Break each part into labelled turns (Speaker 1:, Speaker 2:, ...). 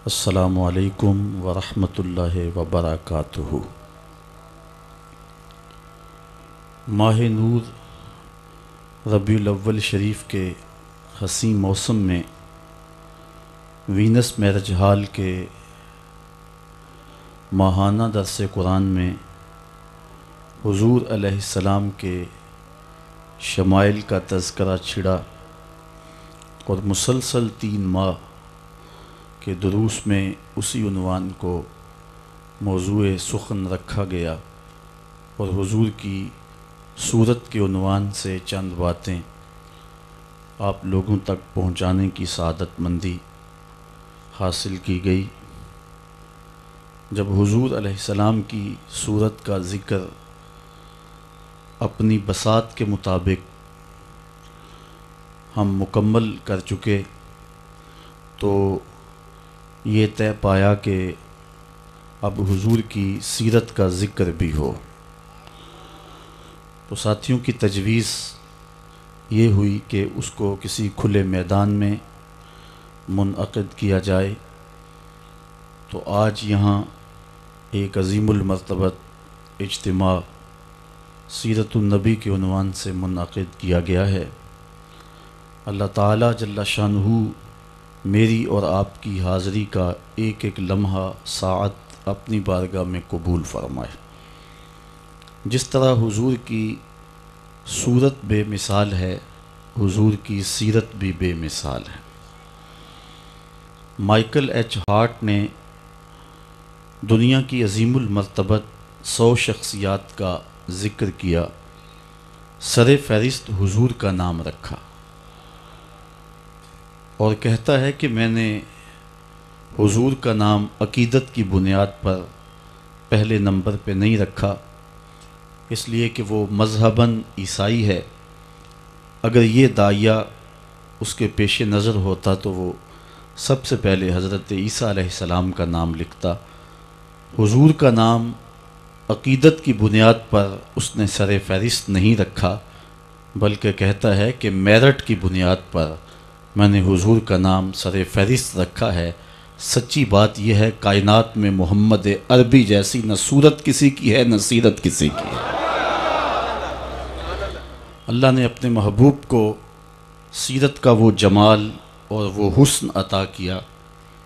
Speaker 1: السلام علیکم ورحمۃ اللہ وبرکاتہ۔ ماہ نور ربیع الاول شریف کے حسین موسم میں وینس میرج ہال کے ماہانہ درس قرآن میں حضور علیہ السلام کے شمائل کا تذکرہ چھڑا اور مسلسل 3 ماہ کے دروس میں اسی عنوان کو موضوع سخن رکھا گیا اور حضور کی صورت کے عنوان سے چند باتیں آپ لوگوں تک پہنچانے کی سعادت مندی حاصل کی گئی۔ جب حضور علیہ السلام کی صورت کا ذکر اپنی بساط کے مطابق ہم مکمل کر چکے تو یہ طے پایا کہ اب حضور کی سیرت کا ذکر بھی ہو۔ تو ساتھیوں کی تجویز یہ ہوئی کہ اس کو کسی کھلے میدان میں منعقد کیا جائے، تو آج یہاں ایک عظیم المرتبت اجتماع سیرت النبی کے عنوان سے منعقد کیا گیا ہے۔ اللہ تعالیٰ جل شانہ میری اور آپ کی حاضری کا ایک ایک لمحہ ساعت اپنی بارگاہ میں قبول فرمائے۔ جس طرح حضور کی صورت بے مثال ہے، حضور کی سیرت بھی بے مثال ہے۔ مائیکل ایچ ہارٹ نے دنیا کی عظیم المرتبت 100 شخصیات کا ذکر کیا، سر فہرست حضور کا نام رکھا اور کہتا ہے کہ میں نے حضور کا نام عقیدت کی بنیاد پر پہلے نمبر پہ نہیں رکھا، اس لیے کہ وہ مذہباً عیسائی ہے۔ اگر یہ داعیہ اس کے پیش نظر ہوتا تو وہ سب سے پہلے حضرت عیسیٰ علیہ السلام کا نام لکھتا۔ حضور کا نام عقیدت کی بنیاد پر اس نے سر فہرست نہیں رکھا، بلکہ کہتا ہے کہ میرٹ کی بنیاد پر میں نے حضور کا نام سر فہرست رکھا ہے۔ سچی بات یہ ہے کائنات میں محمد عربی جیسی نہ صورت کسی کی ہے نہ سیرت کسی کی ہے۔ اللہ نے اپنے محبوب کو سیرت کا وہ جمال اور وہ حسن عطا کیا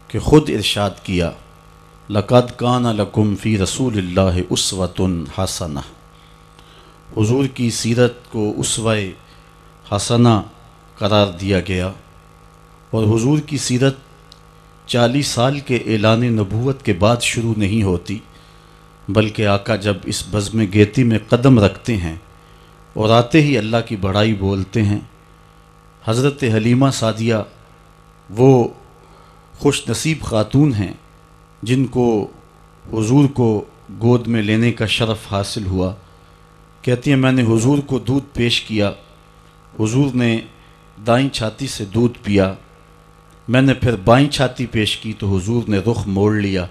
Speaker 1: کہ خود ارشاد کیا، لَقَدْ كَانَ لَكُمْ فِي رَسُولِ اللَّهِ أُسْوَةٌ حَسَنَةٌ۔ حضور کی سیرت کو اسوہ حسنہ قرار دیا گیا اور حضور کی سیرت 40 سال کے اعلان نبوت کے بعد شروع نہیں ہوتی، بلکہ آقا جب اس بزم گیتی میں قدم رکھتے ہیں اور آتے ہی اللہ کی بڑائی بولتے ہیں۔ حضرت حلیمہ سعدیہ وہ خوش نصیب خاتون ہیں جن کو حضور کو گود میں لینے کا شرف حاصل ہوا۔ کہتی ہیں میں نے حضور کو دودھ پیش کیا، حضور نے دائیں چھاتی سے دودھ پیا، میں نے پھر بائیں چھاتی پیش کی تو حضور نے رخ موڑ لیا۔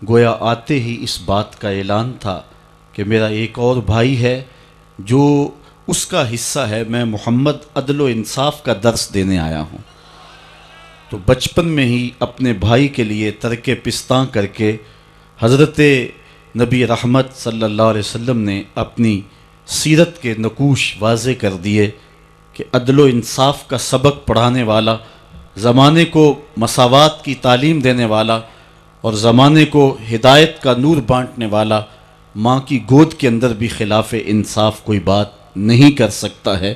Speaker 1: گویا آتے ہی اس بات کا اعلان تھا کہ میرا ایک اور بھائی ہے جو اس کا حصہ ہے، میں محمد عدل و انصاف کا درس دینے آیا ہوں۔ تو بچپن میں ہی اپنے بھائی کے لیے ترک پستاں کر کے حضرت نبی رحمت صلی اللہ علیہ وسلم نے اپنی سیرت کے نقوش واضح کر دیے کہ عدل و انصاف کا سبق پڑھانے والا، زمانے کو مساوات کی تعلیم دینے والا اور زمانے کو ہدایت کا نور بانٹنے والا ماں کی گود کے اندر بھی خلاف انصاف کوئی بات نہیں کر سکتا ہے۔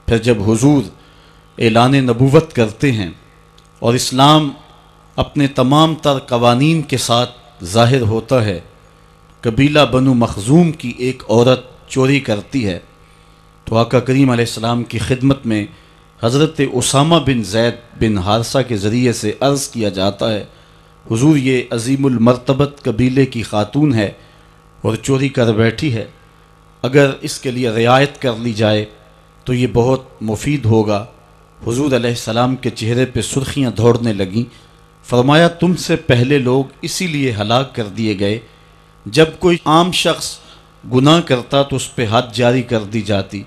Speaker 1: پھر جب حضور اعلان نبوت کرتے ہیں اور اسلام اپنے تمام تر قوانین کے ساتھ ظاہر ہوتا ہے، قبیلہ بنو مخزوم کی ایک عورت چوری کرتی ہے تو آقا کریم علیہ السلام کی خدمت میں حضرت اسامہ بن زید بن حارثہ کے ذریعے سے عرض کیا جاتا ہے، حضور یہ عظیم المرتبت قبیلے کی خاتون ہے اور چوری کر بیٹھی ہے، اگر اس کے لیے رعایت کر لی جائے تو یہ بہت مفید ہوگا۔ حضور علیہ السلام کے چہرے پہ سرخیاں دوڑنے لگیں۔ فرمایا تم سے پہلے لوگ اسی لیے ہلاک کر دیے گئے، جب کوئی عام شخص گناہ کرتا تو اس پہ حد جاری کر دی جاتی،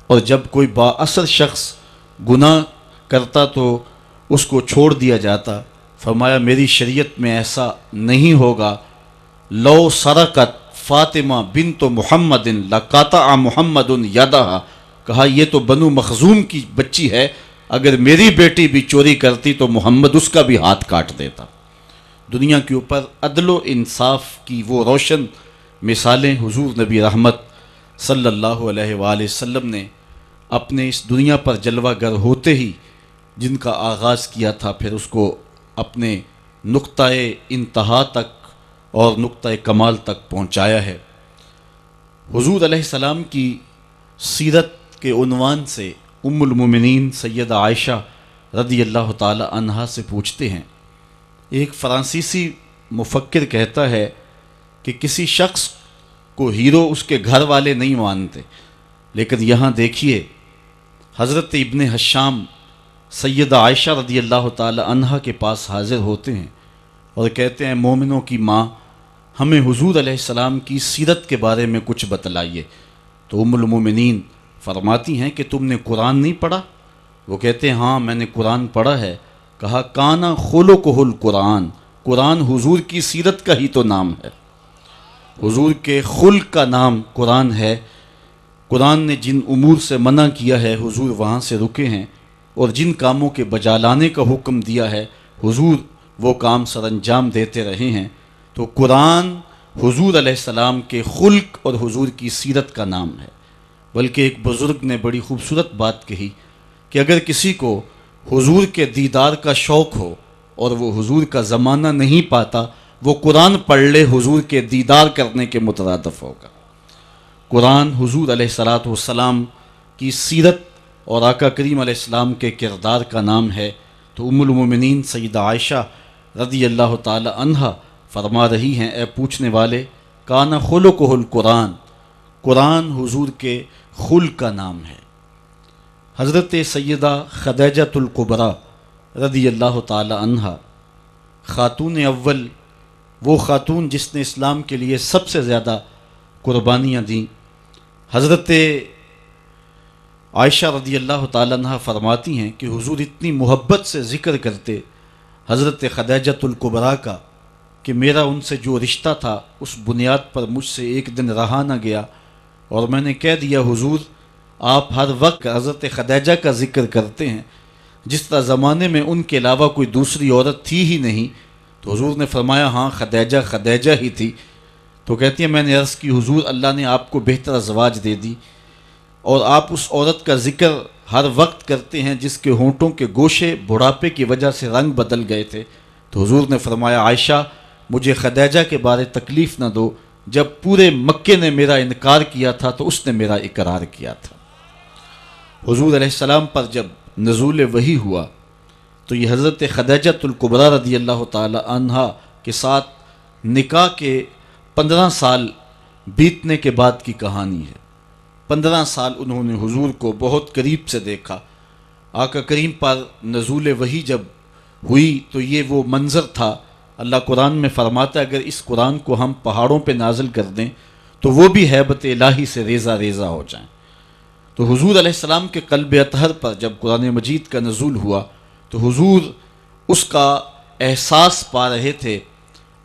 Speaker 1: اور جب کوئی با اثر شخص گناہ کرتا تو اس کو چھوڑ دیا جاتا، فرمایا میری شریعت میں ایسا نہیں ہوگا، لو سرقت فاطمہ بنت محمد لقطع محمد یدہا، کہا یہ تو بنو مخزوم کی بچی ہے، اگر میری بیٹی بھی چوری کرتی تو محمد اس کا بھی ہاتھ کاٹ دیتا۔ دنیا کے اوپر عدل و انصاف کی وہ روشن مثالیں حضور نبی رحمت صلی اللہ علیہ وآلہ وسلم نے اپنے اس دنیا پر جلوہ گر ہوتے ہی جن کا آغاز کیا تھا، پھر اس کو اپنے نقطۂ انتہا تک اور نقطۂ کمال تک پہنچایا ہے۔ حضور علیہ السلام کی سیرت کے عنوان سے ام المومنین سیدہ عائشہ رضی اللہ تعالی عنہا سے پوچھتے ہیں، ایک فرانسیسی مفکر کہتا ہے کہ کسی شخص کو ہیرو اس کے گھر والے نہیں مانتے، لیکن یہاں دیکھیے حضرت ابن حشام سیدہ عائشہ رضی اللہ تعالی عنہا کے پاس حاضر ہوتے ہیں اور کہتے ہیں مومنوں کی ماں ہمیں حضور علیہ السلام کی سیرت کے بارے میں کچھ بتلائیے۔ تو ام المومنین فرماتی ہیں کہ تم نے قرآن نہیں پڑھا؟ وہ کہتے ہیں ہاں میں نے قرآن پڑھا ہے۔ کہا کانا خلقہ القرآن، قرآن حضور کی سیرت کا ہی تو نام ہے، حضور کے خلق کا نام قرآن ہے۔ قرآن نے جن امور سے منع کیا ہے حضور وہاں سے رکے ہیں، اور جن کاموں کے بجا لانے کا حکم دیا ہے حضور وہ کام سر انجام دیتے رہے ہیں۔ تو قرآن حضور علیہ السلام کے خلق اور حضور کی سیرت کا نام ہے۔ بلکہ ایک بزرگ نے بڑی خوبصورت بات کہی کہ اگر کسی کو حضور کے دیدار کا شوق ہو اور وہ حضور کا زمانہ نہیں پاتا، وہ قرآن پڑھ لے، حضور کے دیدار کرنے کے مترادف ہوگا۔ قرآن حضور علیہ السلام کی سیرت اور آقا کریم علیہ السلام کے کردار کا نام ہے۔ تو ام المومنین سیدہ عائشہ رضی اللہ تعالی عنہا فرما رہی ہیں، اے پوچھنے والے کانا خلقہ القرآن، قرآن حضور کے خلق کا نام ہے۔ حضرت سیدہ خدیجۃ الکبریٰ رضی اللہ تعالی عنہا خاتون اول، وہ خاتون جس نے اسلام کے لیے سب سے زیادہ قربانیاں دیں۔ حضرت عائشہ رضی اللہ تعالی عنہ فرماتی ہیں کہ حضور اتنی محبت سے ذکر کرتے حضرت خدیجۃ الکبریٰ کا کہ میرا ان سے جو رشتہ تھا اس بنیاد پر مجھ سے ایک دن رہا نہ گیا، اور میں نے کہہ دیا حضور آپ ہر وقت حضرت خدیجہ کا ذکر کرتے ہیں، جس طرح زمانے میں ان کے علاوہ کوئی دوسری عورت تھی ہی نہیں۔ تو حضور نے فرمایا ہاں خدیجہ ہی تھی۔ تو کہتی ہیں میں نے عرض کی حضور اللہ نے آپ کو بہتر ازواج دے دی، اور آپ اس عورت کا ذکر ہر وقت کرتے ہیں جس کے ہونٹوں کے گوشے بڑھاپے کی وجہ سے رنگ بدل گئے تھے۔ تو حضور نے فرمایا عائشہ مجھے خدیجہ کے بارے تکلیف نہ دو، جب پورے مکے نے میرا انکار کیا تھا تو اس نے میرا اقرار کیا تھا۔ حضور علیہ السلام پر جب نزول وحی ہوا تو یہ حضرت خدیجۃ الکبریٰ رضی اللہ تعالی عنہا کے ساتھ نکاح کے 15 سال بیتنے کے بعد کی کہانی ہے۔ 15 سال انہوں نے حضور کو بہت قریب سے دیکھا۔ آقا کریم پر نزول وحی جب ہوئی تو یہ وہ منظر تھا، اللہ قرآن میں فرماتا ہے اگر اس قرآن کو ہم پہاڑوں پہ نازل کر دیں تو وہ بھی ہیبت الہی سے ریزہ ریزہ ہو جائیں۔ تو حضور علیہ السلام کے قلب اطہر پر جب قرآن مجید کا نزول ہوا تو حضور اس کا احساس پا رہے تھے،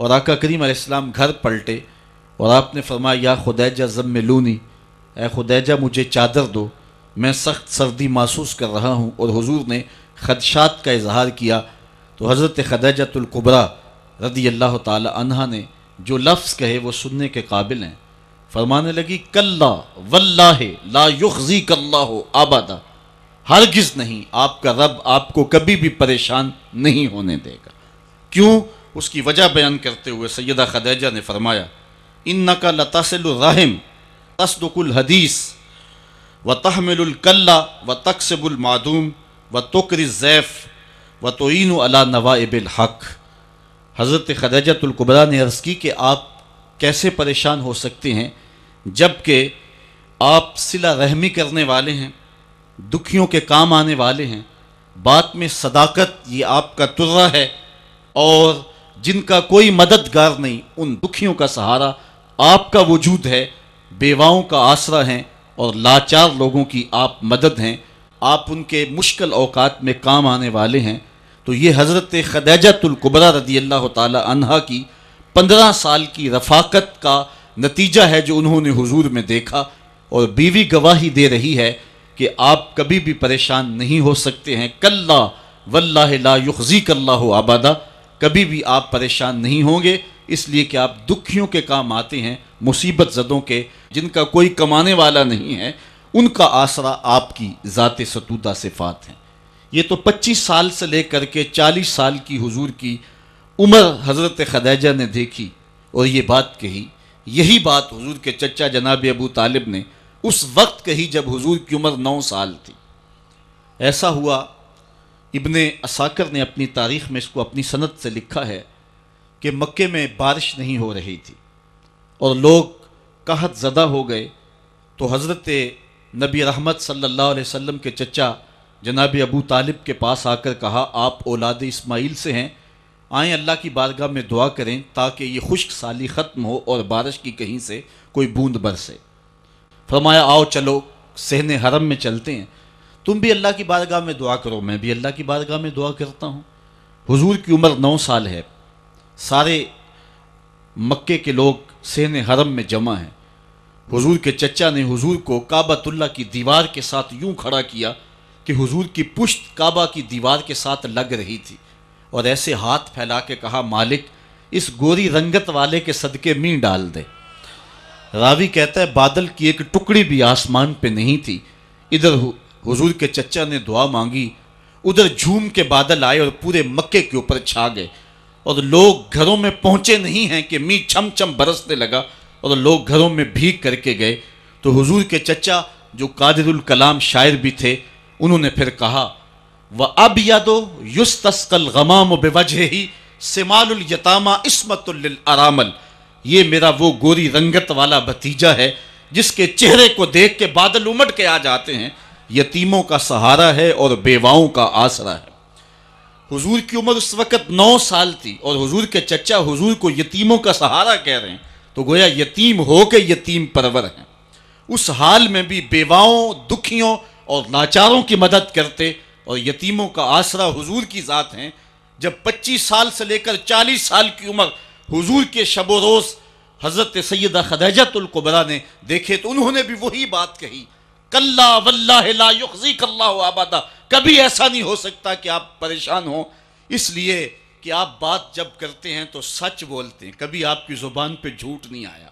Speaker 1: اور آقا کریم علیہ السلام گھر پلٹے اور آپ نے فرمایا یا خدیجہ زملونی، اے خدیجہ مجھے چادر دو، میں سخت سردی محسوس کر رہا ہوں۔ اور حضور نے خدشات کا اظہار کیا تو حضرت خدیجۃ الکبریٰ رضی اللہ تعالی عنہا نے جو لفظ کہے وہ سننے کے قابل ہیں۔ فرمانے لگی کلا واللہ لا یخزیک اللہ ابدا، ہرگز نہیں، آپ کا رب آپ کو کبھی بھی پریشان نہیں ہونے دے گا۔ کیوں؟ اس کی وجہ بیان کرتے ہوئے سیدہ خدیجہ نے فرمایا انک لتصل الرحم تصدق الحدیث وتحمل الکلا وتکسب المعدوم وتقری الضیف وتعین علی نوائب الحق۔ حضرت خدیجۃ الکبریٰ نے عرض کی کہ آپ کیسے پریشان ہو سکتے ہیں جب کہ آپ صلہ رحمی کرنے والے ہیں، دکھیوں کے کام آنے والے ہیں، بات میں صداقت یہ آپ کا ترہ ہے، اور جن کا کوئی مددگار نہیں ان دکھیوں کا سہارا آپ کا وجود ہے، بیواؤں کا آسرا ہیں اور لاچار لوگوں کی آپ مدد ہیں، آپ ان کے مشکل اوقات میں کام آنے والے ہیں۔ تو یہ حضرت خدیجۃ الکبریٰ رضی اللہ تعالی عنہا کی 15 سال کی رفاقت کا نتیجہ ہے جو انہوں نے حضور میں دیکھا، اور بیوی گواہی دے رہی ہے کہ آپ کبھی بھی پریشان نہیں ہو سکتے ہیں۔ کلا واللہ لا یخزیک اللہ ابدا، کبھی بھی آپ پریشان نہیں ہوں گے، اس لیے کہ آپ دکھیوں کے کام آتے ہیں، مصیبت زدوں کے، جن کا کوئی کمانے والا نہیں ہے، ان کا آسرا آپ کی ذات ستودہ صفات ہیں۔ یہ تو 25 سال سے لے کر کے 40 سال کی حضور کی عمر حضرت خدیجہ نے دیکھی اور یہ بات کہی۔ یہی بات حضور کے چچا جناب ابو طالب نے اس وقت کہی جب حضور کی عمر 9 سال تھی۔ ایسا ہوا، ابن عساکر نے اپنی تاریخ میں اس کو اپنی سند سے لکھا ہے کہ مکے میں بارش نہیں ہو رہی تھی اور لوگ قحط زدہ ہو گئے، تو حضرت نبی رحمت صلی اللہ علیہ وسلم کے چچا جناب ابو طالب کے پاس آ کر کہا، آپ اولاد اسماعیل سے ہیں، آئیں اللہ کی بارگاہ میں دعا کریں تاکہ یہ خشک سالی ختم ہو اور بارش کی کہیں سے کوئی بوند برسے۔ فرمایا آؤ چلو صحن حرم میں چلتے ہیں، تم بھی اللہ کی بارگاہ میں دعا کرو، میں بھی اللہ کی بارگاہ میں دعا کرتا ہوں۔ حضور کی عمر 9 سال ہے، سارے مکے کے لوگ صحن حرم میں جمع ہیں۔ حضور کے چچا نے حضور کو کعبۃ اللہ کی دیوار کے ساتھ یوں کھڑا کیا کہ حضور کی پشت کعبہ کی دیوار کے ساتھ لگ رہی تھی، اور ایسے ہاتھ پھیلا کے کہا، مالک اس گوری رنگت والے کے صدقے میں ڈال دے۔ راوی کہتا ہے بادل کی ایک ٹکڑی بھی آسمان پہ نہیں تھی، ادھر حضور کے چچا نے دعا مانگی، ادھر جھوم کے بادل آئے اور پورے مکے کے اوپر چھا گئے، اور لوگ گھروں میں پہنچے نہیں ہیں کہ می چھم چھم برسنے لگا اور لوگ گھروں میں بھیگ کر کے گئے۔ تو حضور کے چچا جو قادر الکلام شاعر بھی تھے، انہوں نے پھر کہا، وَأَبْيَضُ يُسْتَسْقَى الْغَمَامُ بِوَجْهِهِ سِمَالُ الْيَتَامَى عِصْمَةٌ لِلْأَرَامِلِ، یہ میرا وہ گوری رنگت والا بھتیجا ہے جس کے چہرے کو دیکھ کے بادل امٹ کے آ جاتے ہیں، یتیموں کا سہارا ہے اور بیواؤں کا آسرا ہے۔ حضور کی عمر اس وقت 9 سال تھی اور حضور کے چچا حضور کو یتیموں کا سہارا کہہ رہے ہیں، تو گویا یتیم ہو کے یتیم پرور ہیں۔ اس حال میں بھی بیواؤں، دکھیوں اور لاچاروں کی مدد کرتے اور یتیموں کا آسرا حضور کی ذات ہیں۔ جب 25 سال سے لے کر 40 سال کی عمر حضور کے شب و روز حضرت سیدہ خدیجۃ الکبریٰ نے دیکھے تو انہوں نے بھی وہی بات کہی، کلا واللہ لا یخزیک اللہ ابدا، کبھی ایسا نہیں ہو سکتا کہ آپ پریشان ہوں، اس لیے کہ آپ بات جب کرتے ہیں تو سچ بولتے ہیں، کبھی آپ کی زبان پہ جھوٹ نہیں آیا،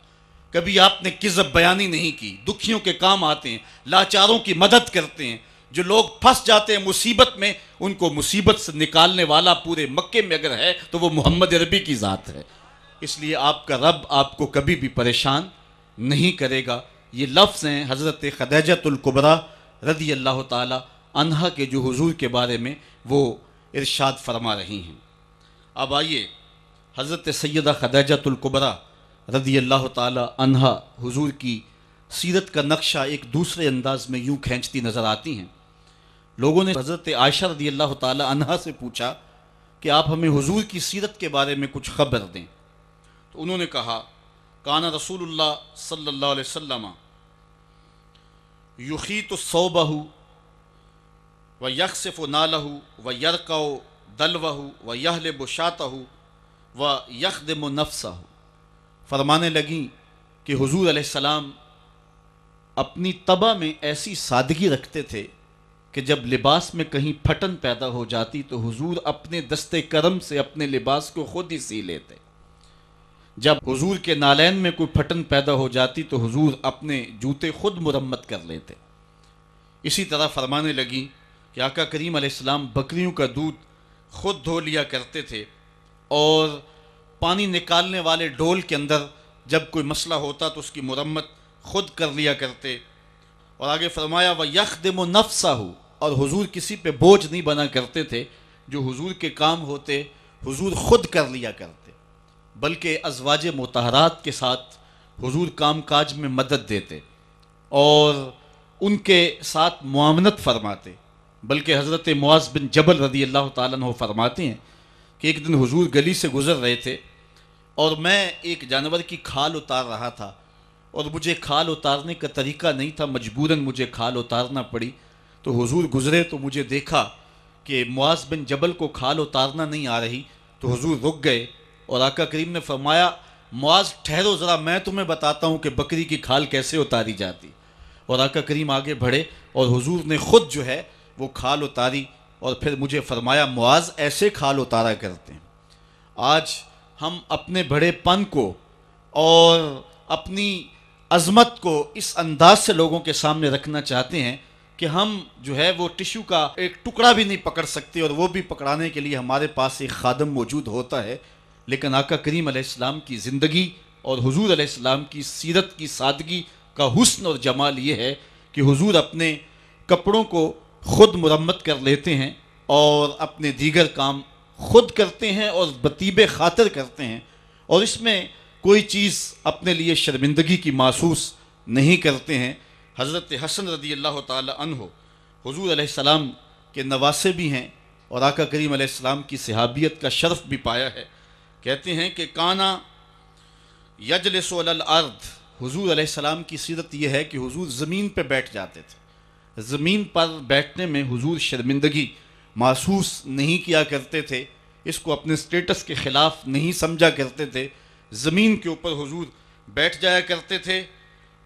Speaker 1: کبھی آپ نے کذب بیانی نہیں کی، دکھیوں کے کام آتے ہیں، لاچاروں کی مدد کرتے ہیں، جو لوگ پھنس جاتے ہیں مصیبت میں ان کو مصیبت سے نکالنے والا پورے مکے میں اگر ہے تو وہ محمد عربی کی ذات ہے۔ اس لیے آپ کا رب آپ کو کبھی بھی پریشان نہیں کرے گا۔ یہ لفظ ہیں حضرت خدیجۃ الکبریٰ رضی اللہ تعالی عنہا کے جو حضور کے بارے میں وہ ارشاد فرما رہی ہیں۔ اب آئیے حضرت سیدہ خدیجۃ الکبریٰ رضی اللہ تعالی عنہا حضور کی سیرت کا نقشہ ایک دوسرے انداز میں یوں کھینچتی نظر آتی ہیں۔ لوگوں نے حضرت عائشہ رضی اللہ تعالی عنہا سے پوچھا کہ آپ ہمیں حضور کی سیرت کے بارے میں کچھ خبر دیں، تو انہوں نے کہا، کان رسول اللہ صلی اللہ علیہ وسلم یخیط ثوبہ ویخسف نالہ ویرقع دلوہ ویحلب شاتہ ویخدم نفسہ۔ فرمانے لگیں کہ حضور علیہ السلام اپنی طبع میں ایسی سادگی رکھتے تھے کہ جب لباس میں کہیں پھٹن پیدا ہو جاتی تو حضور اپنے دست کرم سے اپنے لباس کو خود ہی سی لیتے۔ جب حضور کے نالین میں کوئی پھٹن پیدا ہو جاتی تو حضور اپنے جوتے خود مرمت کر لیتے۔ اسی طرح فرمانے لگیں کہ آقا کریم علیہ السلام بکریوں کا دودھ خود دھو لیا کرتے تھے، اور پانی نکالنے والے ڈول کے اندر جب کوئی مسئلہ ہوتا تو اس کی مرمت خود کر لیا کرتے۔ اور آگے فرمایا وَيَخْدِمُ نَفْسَهُ، اور حضور کسی پہ بوجھ نہیں بنا کرتے تھے، جو حضور کے کام ہوتے حضور خود کر لیا کرتے، بلکہ ازواج مطہرات کے ساتھ حضور کام کاج میں مدد دیتے اور ان کے ساتھ معاونت فرماتے۔ بلکہ حضرت معاذ بن جبل رضی اللہ تعالیٰ عنہ فرماتے ہیں کہ ایک دن حضور گلی سے گزر رہے تھے اور میں ایک جانور کی کھال اتار رہا تھا، اور مجھے کھال اتارنے کا طریقہ نہیں تھا، مجبوراً مجھے کھال اتارنا پڑی۔ تو حضور گزرے تو مجھے دیکھا کہ معاذ بن جبل کو کھال اتارنا نہیں آ رہی، تو حضور رک گئے اور آقا کریم نے فرمایا معاذ ٹھہرو ذرا، میں تمہیں بتاتا ہوں کہ بکری کی کھال کیسے اتاری جاتی۔ اور آقا کریم آگے بڑھے اور حضور نے خود جو ہے وہ کھال اتاری اور پھر مجھے فرمایا معاذ ایسے کھال اتارا کرتے ہیں۔ آج ہم اپنے بڑے پن کو اور اپنی عظمت کو اس انداز سے لوگوں کے سامنے رکھنا چاہتے ہیں کہ ہم جو ہے وہ ٹشو کا ایک ٹکڑا بھی نہیں پکڑ سکتے، اور وہ بھی پکڑانے کے لیے ہمارے پاس ایک خادم موجود ہوتا ہے۔ لیکن آقا کریم علیہ السلام کی زندگی اور حضور علیہ السلام کی سیرت کی سادگی کا حسن اور جمال یہ ہے کہ حضور اپنے کپڑوں کو خود مرمت کر لیتے ہیں اور اپنے دیگر کام خود کرتے ہیں اور بطیب خاطر کرتے ہیں، اور اس میں کوئی چیز اپنے لیے شرمندگی کی محسوس نہیں کرتے ہیں۔ حضرت حسن رضی اللہ تعالی عنہ حضور علیہ السلام کے نواسے بھی ہیں اور آقا کریم علیہ السلام کی صحابیت کا شرف بھی پایا ہے۔ کہتے ہیں کہ کانا یجلس علی الارض، حضور علیہ السلام کی سیرت یہ ہے کہ حضور زمین پہ بیٹھ جاتے تھے۔ زمین پر بیٹھنے میں حضور شرمندگی محسوس نہیں کیا کرتے تھے، اس کو اپنے سٹیٹس کے خلاف نہیں سمجھا کرتے تھے۔ زمین کے اوپر حضور بیٹھ جایا کرتے تھے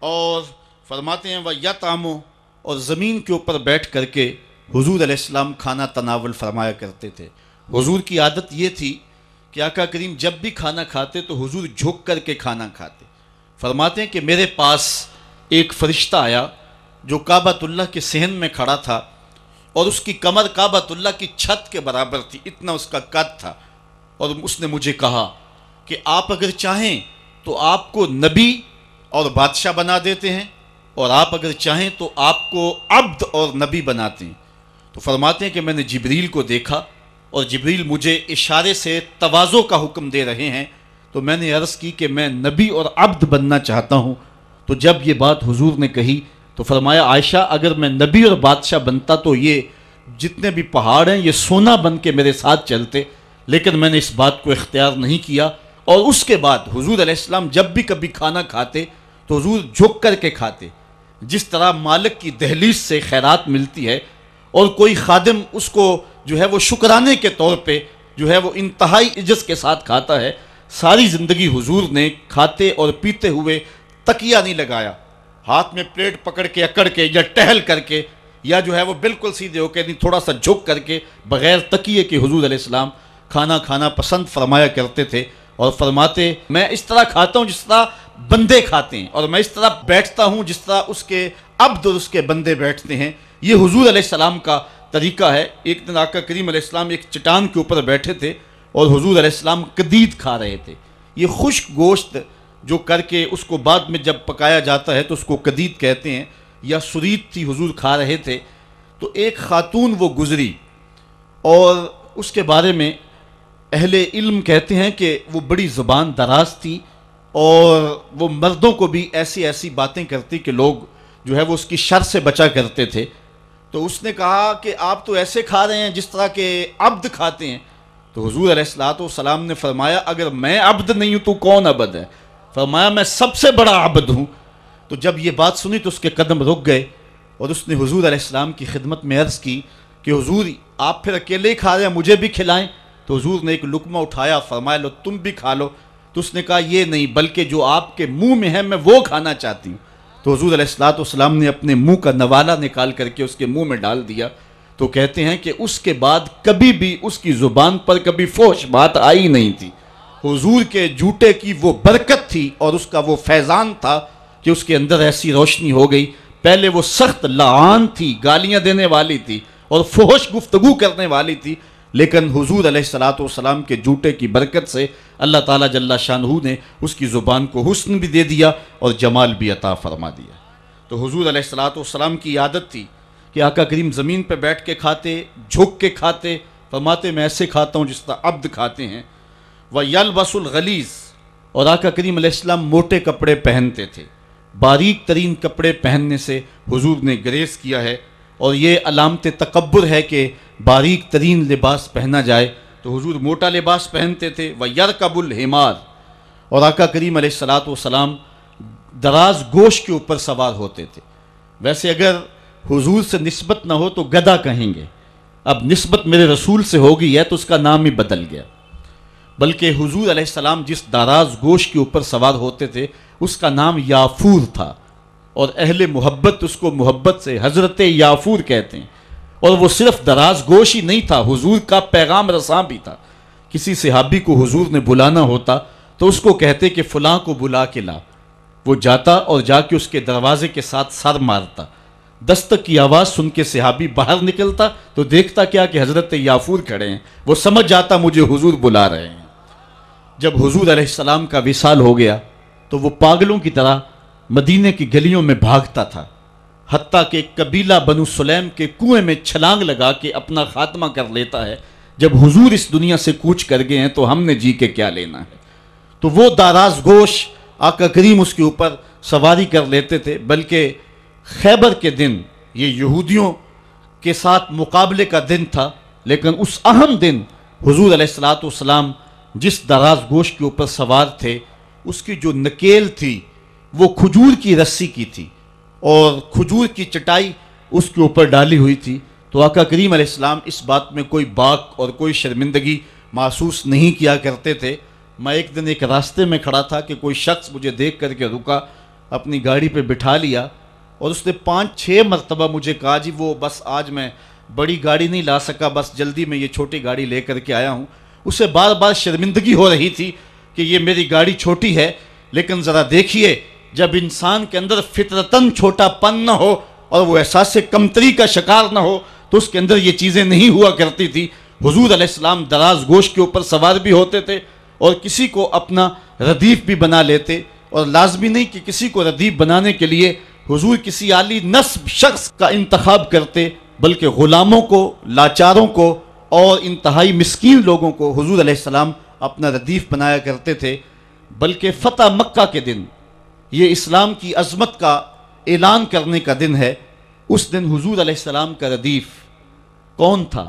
Speaker 1: اور فرماتے ہیں وَيَطْعَمُ، اور زمین کے اوپر بیٹھ کر کے حضور علیہ السلام کھانا تناول فرمایا کرتے تھے۔ حضور کی عادت یہ تھی کہ آقا کریم جب بھی کھانا کھاتے تو حضور جھک کر کے کھانا کھاتے۔ فرماتے ہیں کہ میرے پاس ایک فرشتہ آیا جو کعبۃ اللہ کے صحن میں کھڑا تھا، اور اس کی کمر کعبۃ اللہ کی چھت کے برابر تھی، اتنا اس کا قد تھا، اور اس نے مجھے کہا کہ آپ اگر چاہیں تو آپ کو نبی اور بادشاہ بنا دیتے ہیں، اور آپ اگر چاہیں تو آپ کو عبد اور نبی بناتے ہیں۔ تو فرماتے ہیں کہ میں نے جبریل کو دیکھا اور جبریل مجھے اشارے سے تواضع کا حکم دے رہے ہیں، تو میں نے عرض کی کہ میں نبی اور عبد بننا چاہتا ہوں۔ تو جب یہ بات حضور نے کہی تو فرمایا عائشہ اگر میں نبی اور بادشاہ بنتا تو یہ جتنے بھی پہاڑ ہیں یہ سونا بن کے میرے ساتھ چلتے، لیکن میں نے اس بات کو اختیار نہیں کیا۔ اور اس کے بعد حضور علیہ السلام جب بھی کبھی کھانا کھاتے تو حضور جھک کر کے کھاتے، جس طرح مالک کی دہلیز سے خیرات ملتی ہے اور کوئی خادم اس کو جو ہے وہ شکرانے کے طور پہ جو ہے وہ انتہائی عجز کے ساتھ کھاتا ہے۔ ساری زندگی حضور نے کھاتے اور پیتے ہوئے تکیہ نہیں لگایا، ہاتھ میں پلیٹ پکڑ کے اکڑ کے یا ٹہل کر کے یا جو ہے وہ بالکل سیدھے ہو کے نہیں، تھوڑا سا جھک کر کے بغیر تکیے کے حضور علیہ السلام کھانا کھانا پسند فرمایا کرتے تھے، اور فرماتے میں اس طرح کھاتا ہوں جس طرح بندے کھاتے ہیں، اور میں اس طرح بیٹھتا ہوں جس طرح اس کے عبد اور اس کے بندے بیٹھتے ہیں۔ یہ حضور علیہ السلام کا طریقہ ہے۔ ایک دن آقا کریم علیہ السلام ایک چٹان کے اوپر بیٹھے تھے اور حضور علیہ السلام قدید کھا رہے تھے۔ یہ خشک گوشت جو کر کے اس کو بعد میں جب پکایا جاتا ہے تو اس کو قدید کہتے ہیں، یا سرید تھی، حضور کھا رہے تھے۔ تو ایک خاتون وہ گزری اور اس کے بارے میں اہل علم کہتے ہیں کہ وہ بڑی زبان دراز تھی اور وہ مردوں کو بھی ایسی ایسی باتیں کرتی کہ لوگ جو ہے وہ اس کی شر سے بچا کرتے تھے۔ تو اس نے کہا کہ آپ تو ایسے کھا رہے ہیں جس طرح کے عبد کھاتے ہیں۔ تو حضور علیہ السلام نے فرمایا اگر میں عبد نہیں ہوں تو کون عبد ہے؟ فرمایا میں سب سے بڑا عبد ہوں۔ تو جب یہ بات سنی تو اس کے قدم رک گئے اور اس نے حضور علیہ السلام کی خدمت میں عرض کی کہ حضور آپ پھر اکیلے ہی کھا رہے ہیں، مجھے بھی کھلائیں۔ تو حضور نے ایک لقمہ اٹھایا، فرمایا لو تم بھی کھا لو۔ تو اس نے کہا یہ نہیں، بلکہ جو آپ کے منہ میں ہے میں وہ کھانا چاہتی ہوں۔ تو حضور علیہ السلام نے اپنے منہ کا نوالا نکال کر کے اس کے منہ میں ڈال دیا۔ تو کہتے ہیں کہ اس کے بعد کبھی بھی اس کی زبان پر کبھی فحش بات آئی نہیں تھی۔ حضور کے جوتے کی وہ برکت تھی اور اس کا وہ فیضان تھا کہ اس کے اندر ایسی روشنی ہو گئی۔ پہلے وہ سخت لعان تھی، گالیاں دینے والی تھی اور فحش گفتگو کرنے والی تھی، لیکن حضور علیہ السلام کے جوتے کی برکت سے اللہ تعالیٰ جل شانہ نے اس کی زبان کو حسن بھی دے دیا اور جمال بھی عطا فرما دیا۔ تو حضور علیہ السلام کی عادت تھی کہ آقا کریم زمین پہ بیٹھ کے کھاتے، جھک کے کھاتے، فرماتے میں ایسے کھاتا ہوں جس طرح عبد کھاتے ہیں۔ وَيَلْبَسُ الْغَلِيظ، اور آقا کریم علیہ السلام موٹے کپڑے پہنتے تھے۔ باریک ترین کپڑے پہننے سے حضور نے گریز کیا ہے، اور یہ علامت تکبر ہے کہ باریک ترین لباس پہنا جائے۔ تو حضور موٹا لباس پہنتے تھے۔ وَيَرْكَبُ الْحِمَارَ، اور آقا کریم علیہ السلام دراز گوشت کے اوپر سوار ہوتے تھے۔ ویسے اگر حضور سے نسبت نہ ہو تو گدھا کہیں گے، اب نسبت میرے رسول سے ہو گئی ہے تو اس کا نام ہی بدل گیا، بلکہ حضور علیہ السلام جس دراز گوش کے اوپر سوار ہوتے تھے اس کا نام یافور تھا، اور اہل محبت اس کو محبت سے حضرت یافور کہتے ہیں۔ اور وہ صرف دراز گوش ہی نہیں تھا، حضور کا پیغام رساں بھی تھا۔ کسی صحابی کو حضور نے بلانا ہوتا تو اس کو کہتے کہ فلاں کو بلا کے لا، وہ جاتا اور جا کے اس کے دروازے کے ساتھ سر مارتا، دستک کی آواز سن کے صحابی باہر نکلتا تو دیکھتا کیا کہ حضرت یافور کھڑے ہیں، وہ سمجھ جاتا مجھے حضور بلا رہے ہیں۔ جب حضور علیہ السلام کا وصال ہو گیا تو وہ پاگلوں کی طرح مدینے کی گلیوں میں بھاگتا تھا، حتیٰ کہ قبیلہ بنو سلیم کے کنویں میں چھلانگ لگا کے اپنا خاتمہ کر لیتا ہے، جب حضور اس دنیا سے کوچ کر گئے ہیں تو ہم نے جی کے کیا لینا ہے۔ تو وہ داراز گوش آقا کریم اس کے اوپر سواری کر لیتے تھے، بلکہ خیبر کے دن یہ یہودیوں کے ساتھ مقابلے کا دن تھا، لیکن اس اہم دن حضور علیہ السلام جس دراز گوش کے اوپر سوار تھے اس کی جو نکیل تھی وہ کھجور کی رسی کی تھی، اور کھجور کی چٹائی اس کے اوپر ڈالی ہوئی تھی۔ تو آقا کریم علیہ السلام اس بات میں کوئی باک اور کوئی شرمندگی محسوس نہیں کیا کرتے تھے۔ میں ایک دن ایک راستے میں کھڑا تھا کہ کوئی شخص مجھے دیکھ کر کے رکا، اپنی گاڑی پہ بٹھا لیا، اور اس نے 5-6 مرتبہ مجھے کہا جی وہ بس آج میں بڑی گاڑی نہیں لا سکا، بس جلدی میں یہ چھوٹی گاڑی لے کر کے آیا ہوں۔ اسے بار بار شرمندگی ہو رہی تھی کہ یہ میری گاڑی چھوٹی ہے، لیکن ذرا دیکھیے جب انسان کے اندر فطرتاً چھوٹا پن نہ ہو اور وہ احساس کمتری کا شکار نہ ہو تو اس کے اندر یہ چیزیں نہیں ہوا کرتی تھی۔ حضور علیہ السلام دراز گوش کے اوپر سوار بھی ہوتے تھے اور کسی کو اپنا ردیف بھی بنا لیتے، اور لازمی نہیں کہ کسی کو ردیف بنانے کے لیے حضور کسی عالی نسب شخص کا انتخاب کرتے، بلکہ غلاموں کو، لاچاروں کو اور انتہائی مسکین لوگوں کو حضور علیہ السلام اپنا ردیف بنایا کرتے تھے۔ بلکہ فتح مکہ کے دن، یہ اسلام کی عظمت کا اعلان کرنے کا دن ہے، اس دن حضور علیہ السلام کا ردیف کون تھا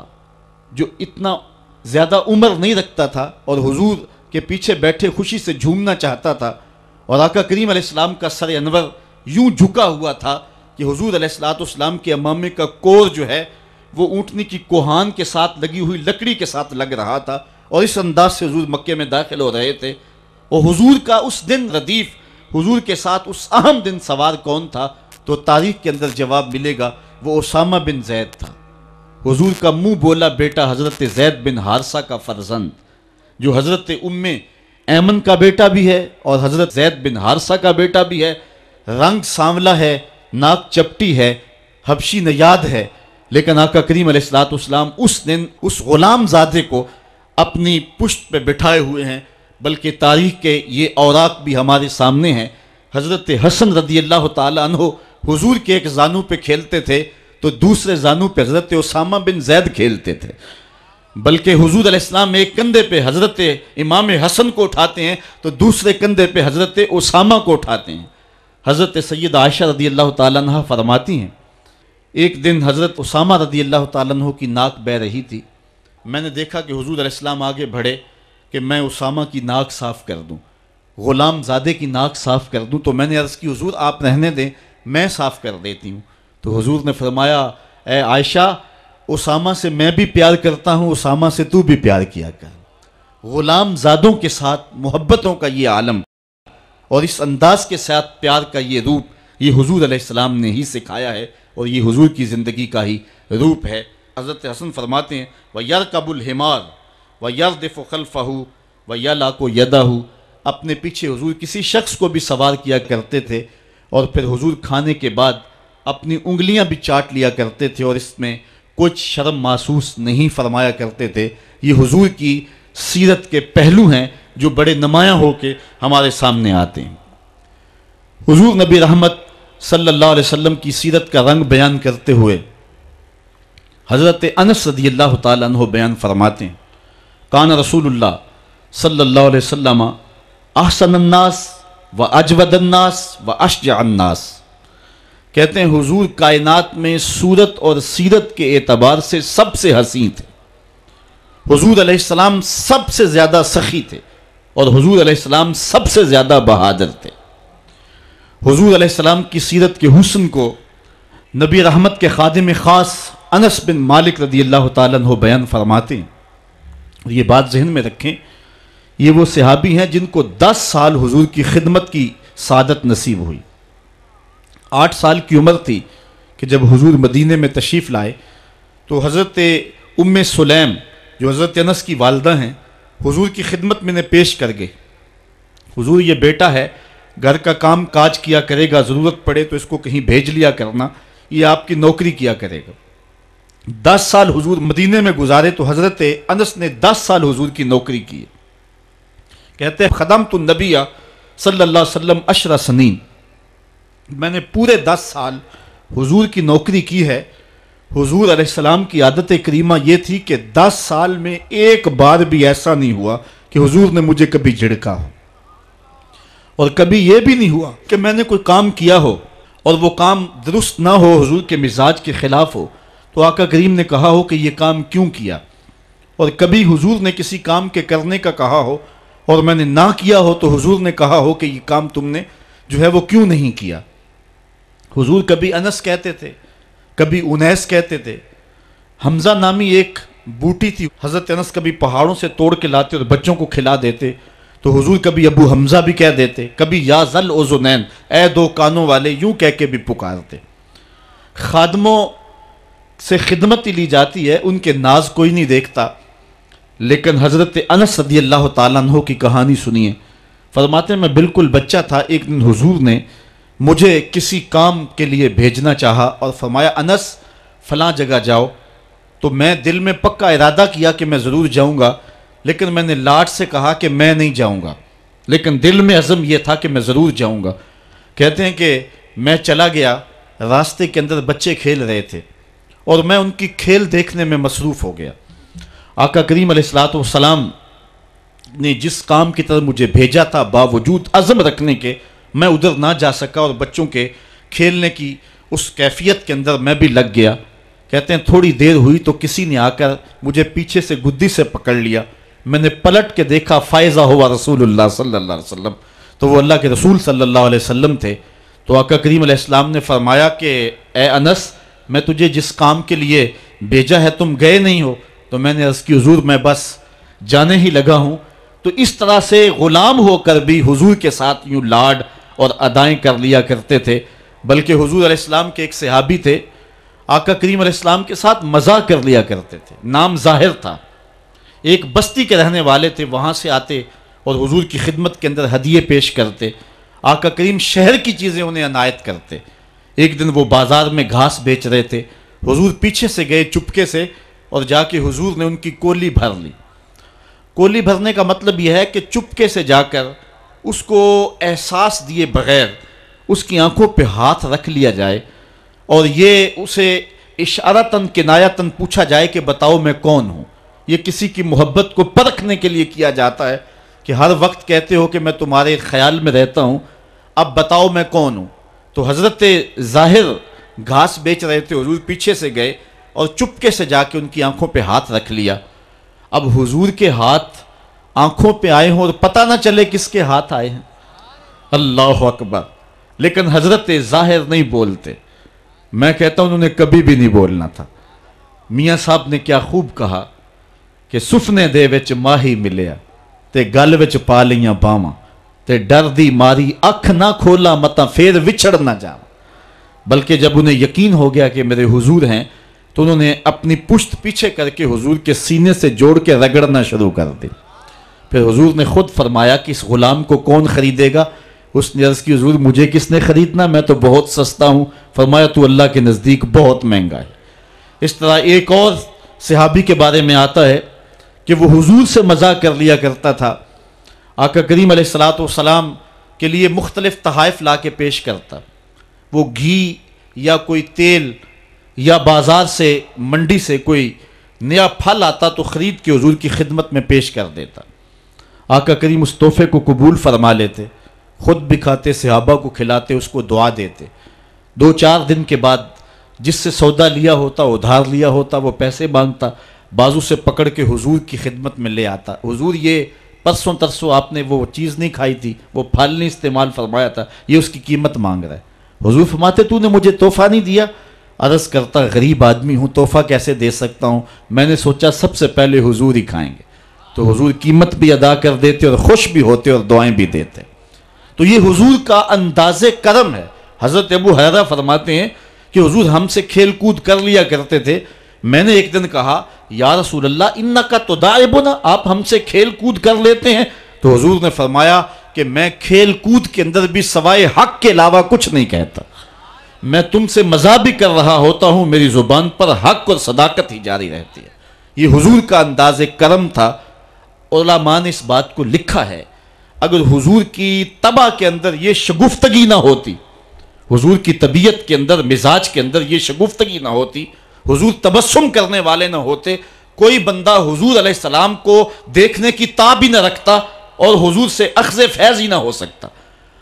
Speaker 1: جو اتنا زیادہ عمر نہیں رکھتا تھا اور حضور کے پیچھے بیٹھے خوشی سے جھومنا چاہتا تھا، اور آقا کریم علیہ السلام کا سر انور یوں جھکا ہوا تھا کہ حضور علیہ السلام کے امامے کا کور جو ہے وہ اونٹنی کی کوہان کے ساتھ لگی ہوئی لکڑی کے ساتھ لگ رہا تھا، اور اس انداز سے حضور مکے میں داخل ہو رہے تھے۔ اور حضور کا اس دن ردیف، حضور کے ساتھ اس اہم دن سوار کون تھا؟ تو تاریخ کے اندر جواب ملے گا، وہ اسامہ بن زید تھا، حضور کا منہ بولا بیٹا، حضرت زید بن حارثہ کا فرزند، جو حضرت ام ایمن کا بیٹا بھی ہے اور حضرت زید بن حارثہ کا بیٹا بھی ہے۔ رنگ سانولا ہے، ناک چپٹی ہے، حبشی نیاد ہے، لیکن آقا کریم علیہ السلام اس دن اس غلام زادے کو اپنی پشت پہ بٹھائے ہوئے ہیں۔ بلکہ تاریخ کے یہ اوراق بھی ہمارے سامنے ہیں۔ حضرت حسن رضی اللہ تعالیٰ عنہ حضور کے ایک زانو پہ کھیلتے تھے تو دوسرے زانو پہ حضرت اسامہ بن زید کھیلتے تھے، بلکہ حضور علیہ السلام ایک کندھے پہ حضرت امام حسن کو اٹھاتے ہیں تو دوسرے کندھے پہ حضرت اسامہ کو اٹھاتے ہیں۔ حضرت سید عائشہ رضی اللہ تعالیٰ عنہ فرماتی ہیں ایک دن حضرت اسامہ رضی اللہ تعالیٰ عنہ کی ناک بہہ رہی تھی، میں نے دیکھا کہ حضور علیہ السلام آگے بڑھے کہ میں اسامہ کی ناک صاف کر دوں، غلام زادے کی ناک صاف کر دوں، تو میں نے عرض کی حضور آپ رہنے دیں، میں صاف کر دیتی ہوں۔ تو حضور نے فرمایا اے عائشہ، اسامہ سے میں بھی پیار کرتا ہوں، اسامہ سے تو بھی پیار کیا کر۔ غلام زادوں کے ساتھ محبتوں کا یہ عالم اور اس انداز کے ساتھ پیار کا یہ روپ، یہ حضور علیہ السلام نے ہی سکھایا ہے اور یہ حضور کی زندگی کا ہی روپ ہے۔ حضرت حسن فرماتے ہیں وَيَرْكَبُ الْحِمَارِ وَيَرْدِفُ خَلْفَهُ وَيَلَاقُ يَدَهُ، اپنے پیچھے حضور کسی شخص کو بھی سوار کیا کرتے تھے اور پھر حضور کھانے کے بعد اپنی انگلیاں بھی چاٹ لیا کرتے تھے اور اس میں کچھ شرم محسوس نہیں فرمایا کرتے تھے۔ یہ حضور کی سیرت کے پہلو ہیں جو بڑے نمایاں ہو کے ہمارے سامنے آتے ہیں۔ حضور نبی رحمت صلی اللہ علیہ وسلم کی سیرت کا رنگ بیان کرتے ہوئے حضرت انس رضی اللہ تعالیٰ عنہ بیان فرماتے ہیں کان رسول اللہ صلی اللہ علیہ وسلم احسن الناس و اجود الناس و اشجع الناس، کہتے ہیں حضور کائنات میں صورت اور سیرت کے اعتبار سے سب سے حسین تھے، حضور علیہ السلام سب سے زیادہ سخی تھے اور حضور علیہ السلام سب سے زیادہ بہادر تھے۔ حضور علیہ السلام کی سیرت کے حسن کو نبی رحمت کے خادم خاص انس بن مالک رضی اللہ تعالیٰ عنہ بیان فرماتے ہیں، اور یہ بات ذہن میں رکھیں، یہ وہ صحابی ہیں جن کو 10 سال حضور کی خدمت کی سعادت نصیب ہوئی۔ 8 سال کی عمر تھی کہ جب حضور مدینے میں تشریف لائے تو حضرت ام سلیم جو حضرت انس کی والدہ ہیں حضور کی خدمت میں انہیں پیش کر گئے، حضور یہ بیٹا ہے، گھر کا کام کاج کیا کرے گا، ضرورت پڑے تو اس کو کہیں بھیج لیا کرنا، یہ آپ کی نوکری کیا کرے گا۔ 10 سال حضور مدینے میں گزارے تو حضرت انس نے 10 سال حضور کی نوکری کی۔ کہتے ہیں خدمت النبی صلی اللہ علیہ وسلم 10 سنین، میں نے پورے 10 سال حضور کی نوکری کی ہے۔ حضور علیہ السلام کی عادت کریمہ یہ تھی کہ 10 سال میں ایک بار بھی ایسا نہیں ہوا کہ حضور نے مجھے کبھی جھڑکا ہو، اور کبھی یہ بھی نہیں ہوا کہ میں نے کوئی کام کیا ہو اور وہ کام درست نہ ہو، حضور کے مزاج کے خلاف ہو، تو آقا کریم نے کہا ہو کہ یہ کام کیوں کیا، اور کبھی حضور نے کسی کام کے کرنے کا کہا ہو اور میں نے نہ کیا ہو تو حضور نے کہا ہو کہ یہ کام تم نے جو ہے وہ کیوں نہیں کیا۔ حضور کبھی انس کہتے تھے، کبھی انیس کہتے تھے۔ حمزہ نامی ایک بوٹی تھی، حضرت انس کبھی پہاڑوں سے توڑ کے لاتے اور بچوں کو کھلا دیتے، تو حضور کبھی ابو حمزہ بھی کہہ دیتے، کبھی یا ذل اذنین، اے 2 کانوں والے، یوں کہہ کے بھی پکارتے۔ خادموں سے خدمت ہی لی جاتی ہے، ان کے ناز کوئی نہیں دیکھتا، لیکن حضرت انس رضی اللہ تعالیٰ عنہ کی کہانی سنیے۔ فرماتے ہیں میں بالکل بچہ تھا، ایک دن حضور نے مجھے کسی کام کے لیے بھیجنا چاہا اور فرمایا انس فلاں جگہ جاؤ، تو میں دل میں پکا ارادہ کیا کہ میں ضرور جاؤں گا، لیکن میں نے لاٹ سے کہا کہ میں نہیں جاؤں گا، لیکن دل میں عزم یہ تھا کہ میں ضرور جاؤں گا۔ کہتے ہیں کہ میں چلا گیا، راستے کے اندر بچے کھیل رہے تھے اور میں ان کی کھیل دیکھنے میں مصروف ہو گیا۔ آقا کریم علیہ الصلوۃ والسلام نے جس کام کی طرف مجھے بھیجا تھا، باوجود عزم رکھنے کے میں ادھر نہ جا سکا اور بچوں کے کھیلنے کی اس کیفیت کے اندر میں بھی لگ گیا۔ کہتے ہیں تھوڑی دیر ہوئی تو کسی نے آ کر مجھے پیچھے سے گدی سے پکڑ لیا، میں نے پلٹ کے دیکھا فائزہ ہوا رسول اللہ صلی اللہ علیہ وسلم، تو وہ اللہ کے رسول صلی اللہ علیہ وسلم تھے۔ تو آقا کریم علیہ السلام نے فرمایا کہ اے انس، میں تجھے جس کام کے لیے بھیجا ہے تم گئے نہیں ہو، تو میں نے عرض کی حضور میں بس جانے ہی لگا ہوں۔ تو اس طرح سے غلام ہو کر بھی حضور کے ساتھ یوں لاڈ اور ادائیں کر لیا کرتے تھے۔ بلکہ حضور علیہ السلام کے ایک صحابی تھے، آقا کریم علیہ السلام کے ساتھ مزاح کر لیا کرتے تھے، نام ظاہر تھا، ایک بستی کے رہنے والے تھے، وہاں سے آتے اور حضور کی خدمت کے اندر ہدیے پیش کرتے، آقا کریم شہر کی چیزیں انہیں عنایت کرتے۔ ایک دن وہ بازار میں گھاس بیچ رہے تھے، حضور پیچھے سے گئے چپکے سے اور جا کے حضور نے ان کی کولی بھر لی۔ کولی بھرنے کا مطلب یہ ہے کہ چپکے سے جا کر اس کو احساس دیے بغیر اس کی آنکھوں پہ ہاتھ رکھ لیا جائے اور یہ اسے اشارتاً کنایتاً پوچھا جائے کہ بتاؤ میں کون ہوں۔ یہ کسی کی محبت کو پرکھنے کے لیے کیا جاتا ہے کہ ہر وقت کہتے ہو کہ میں تمہارے خیال میں رہتا ہوں، اب بتاؤ میں کون ہوں۔ تو حضرت ظاہر گھاس بیچ رہے تھے، حضور پیچھے سے گئے اور چپکے سے جا کے ان کی آنکھوں پہ ہاتھ رکھ لیا۔ اب حضور کے ہاتھ آنکھوں پہ آئے ہوں اور پتہ نہ چلے کس کے ہاتھ آئے ہیں، اللہ اکبر، لیکن حضرت ظاہر نہیں بولتے۔ میں کہتا ہوں انہوں نے کبھی بھی نہیں بولنا تھا۔ میاں صاحب نے کیا خوب کہا کہ سفنے دے وچ ماہی ملیا تے گل وچ پا لیاں باواں تے ڈر دی ماری اکھ نہ کھولا متا پھر وچھڑ نہ جا۔ بلکہ جب انہیں یقین ہو گیا کہ میرے حضور ہیں تو انہوں نے اپنی پشت پیچھے کر کے حضور کے سینے سے جوڑ کے رگڑنا شروع کر دی۔ پھر حضور نے خود فرمایا کہ اس غلام کو کون خریدے گا؟ اس نے عرض کی حضور مجھے کس نے خریدنا، میں تو بہت سستا ہوں۔ فرمایا تو اللہ کے نزدیک بہت مہنگا ہے۔ اس طرح ایک اور صحابی کے بارے میں آتا ہے کہ وہ حضور سے مزاح کر لیا کرتا تھا، آقا کریم علیہ الصلوۃ والسلام کے لیے مختلف تحائف لا کے پیش کرتا، وہ گھی یا کوئی تیل یا بازار سے منڈی سے کوئی نیا پھل آتا تو خرید کے حضور کی خدمت میں پیش کر دیتا۔ آقا کریم اس تحفے کو قبول فرما لیتے، خود بھی کھاتے، صحابہ کو کھلاتے، اس کو دعا دیتے۔ 2-4 دن کے بعد جس سے سودا لیا ہوتا، ادھار لیا ہوتا، وہ پیسے مانگتا، بازو سے پکڑ کے حضور کی خدمت میں لے آتا، حضور یہ پرسوں ترسوں آپ نے وہ چیز نہیں کھائی تھی، وہ پھل نہیں استعمال فرمایا تھا، یہ اس کی قیمت مانگ رہا ہے۔ حضور فرماتے تو نے مجھے تحفہ نہیں دیا، عرض کرتا غریب آدمی ہوں، تحفہ کیسے دے سکتا ہوں؟ میں نے سوچا سب سے پہلے حضور ہی کھائیں گے، تو حضور قیمت بھی ادا کر دیتے اور خوش بھی ہوتے اور دعائیں بھی دیتے۔ تو یہ حضور کا انداز کرم ہے۔ حضرت ابو ہریرہ فرماتے ہیں کہ حضور ہم سے کھیل کود کر لیا کرتے تھے۔ میں نے ایک دن کہا یا رسول اللہ انکا تداعبنا، آپ ہم سے کھیل کود کر لیتے ہیں؟ تو حضور نے فرمایا کہ میں کھیل کود کے اندر بھی سوائے حق کے علاوہ کچھ نہیں کہتا، میں تم سے مزاح بھی کر رہا ہوتا ہوں، میری زبان پر حق اور صداقت ہی جاری رہتی ہے۔ یہ حضور کا انداز کرم تھا۔ علماء نے اس بات کو لکھا ہے، اگر حضور کی طبع کے اندر یہ شگفتگی نہ ہوتی، حضور کی طبیعت کے اندر، مزاج کے اندر یہ شگفتگی نہ ہوتی، حضور تبسم کرنے والے نہ ہوتے، کوئی بندہ حضور علیہ السلام کو دیکھنے کی تاب ہی نہ رکھتا اور حضور سے اخذ فیض ہی نہ ہو سکتا۔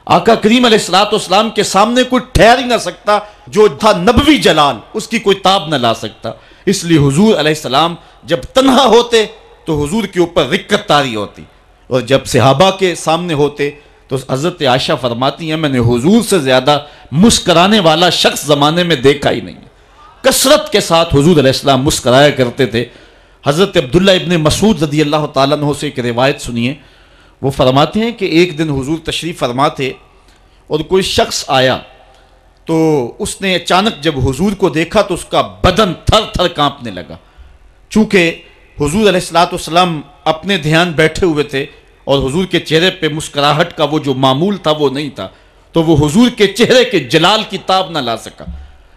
Speaker 1: آقا کریم علیہ السلام کے سامنے کوئی ٹھہر ہی نہ سکتا، جو تھا نبوی جلال اس کی کوئی تاب نہ لا سکتا۔ اس لیے حضور علیہ السلام جب تنہا ہوتے تو حضور کے اوپر رکت طاری ہوتی، اور جب صحابہ کے سامنے ہوتے تو حضرت عائشہ فرماتی ہیں میں نے حضور سے زیادہ مسکرانے والا شخص زمانے میں دیکھا ہی نہیں۔ کثرت کے ساتھ حضور علیہ السلام مسکرایا کرتے تھے۔ حضرت عبداللہ ابن مسعود رضی اللہ تعالیٰ عنہ سے ایک روایت سنیے، وہ فرماتے ہیں کہ ایک دن حضور تشریف فرما تھے اور کوئی شخص آیا، تو اس نے اچانک جب حضور کو دیکھا تو اس کا بدن تھر تھر کانپنے لگا۔ چونکہ حضور علیہ السلام اپنے دھیان بیٹھے ہوئے تھے اور حضور کے چہرے پہ مسکراہٹ کا وہ جو معمول تھا وہ نہیں تھا، تو وہ حضور کے چہرے کے جلال کی تاب نہ لا سکا،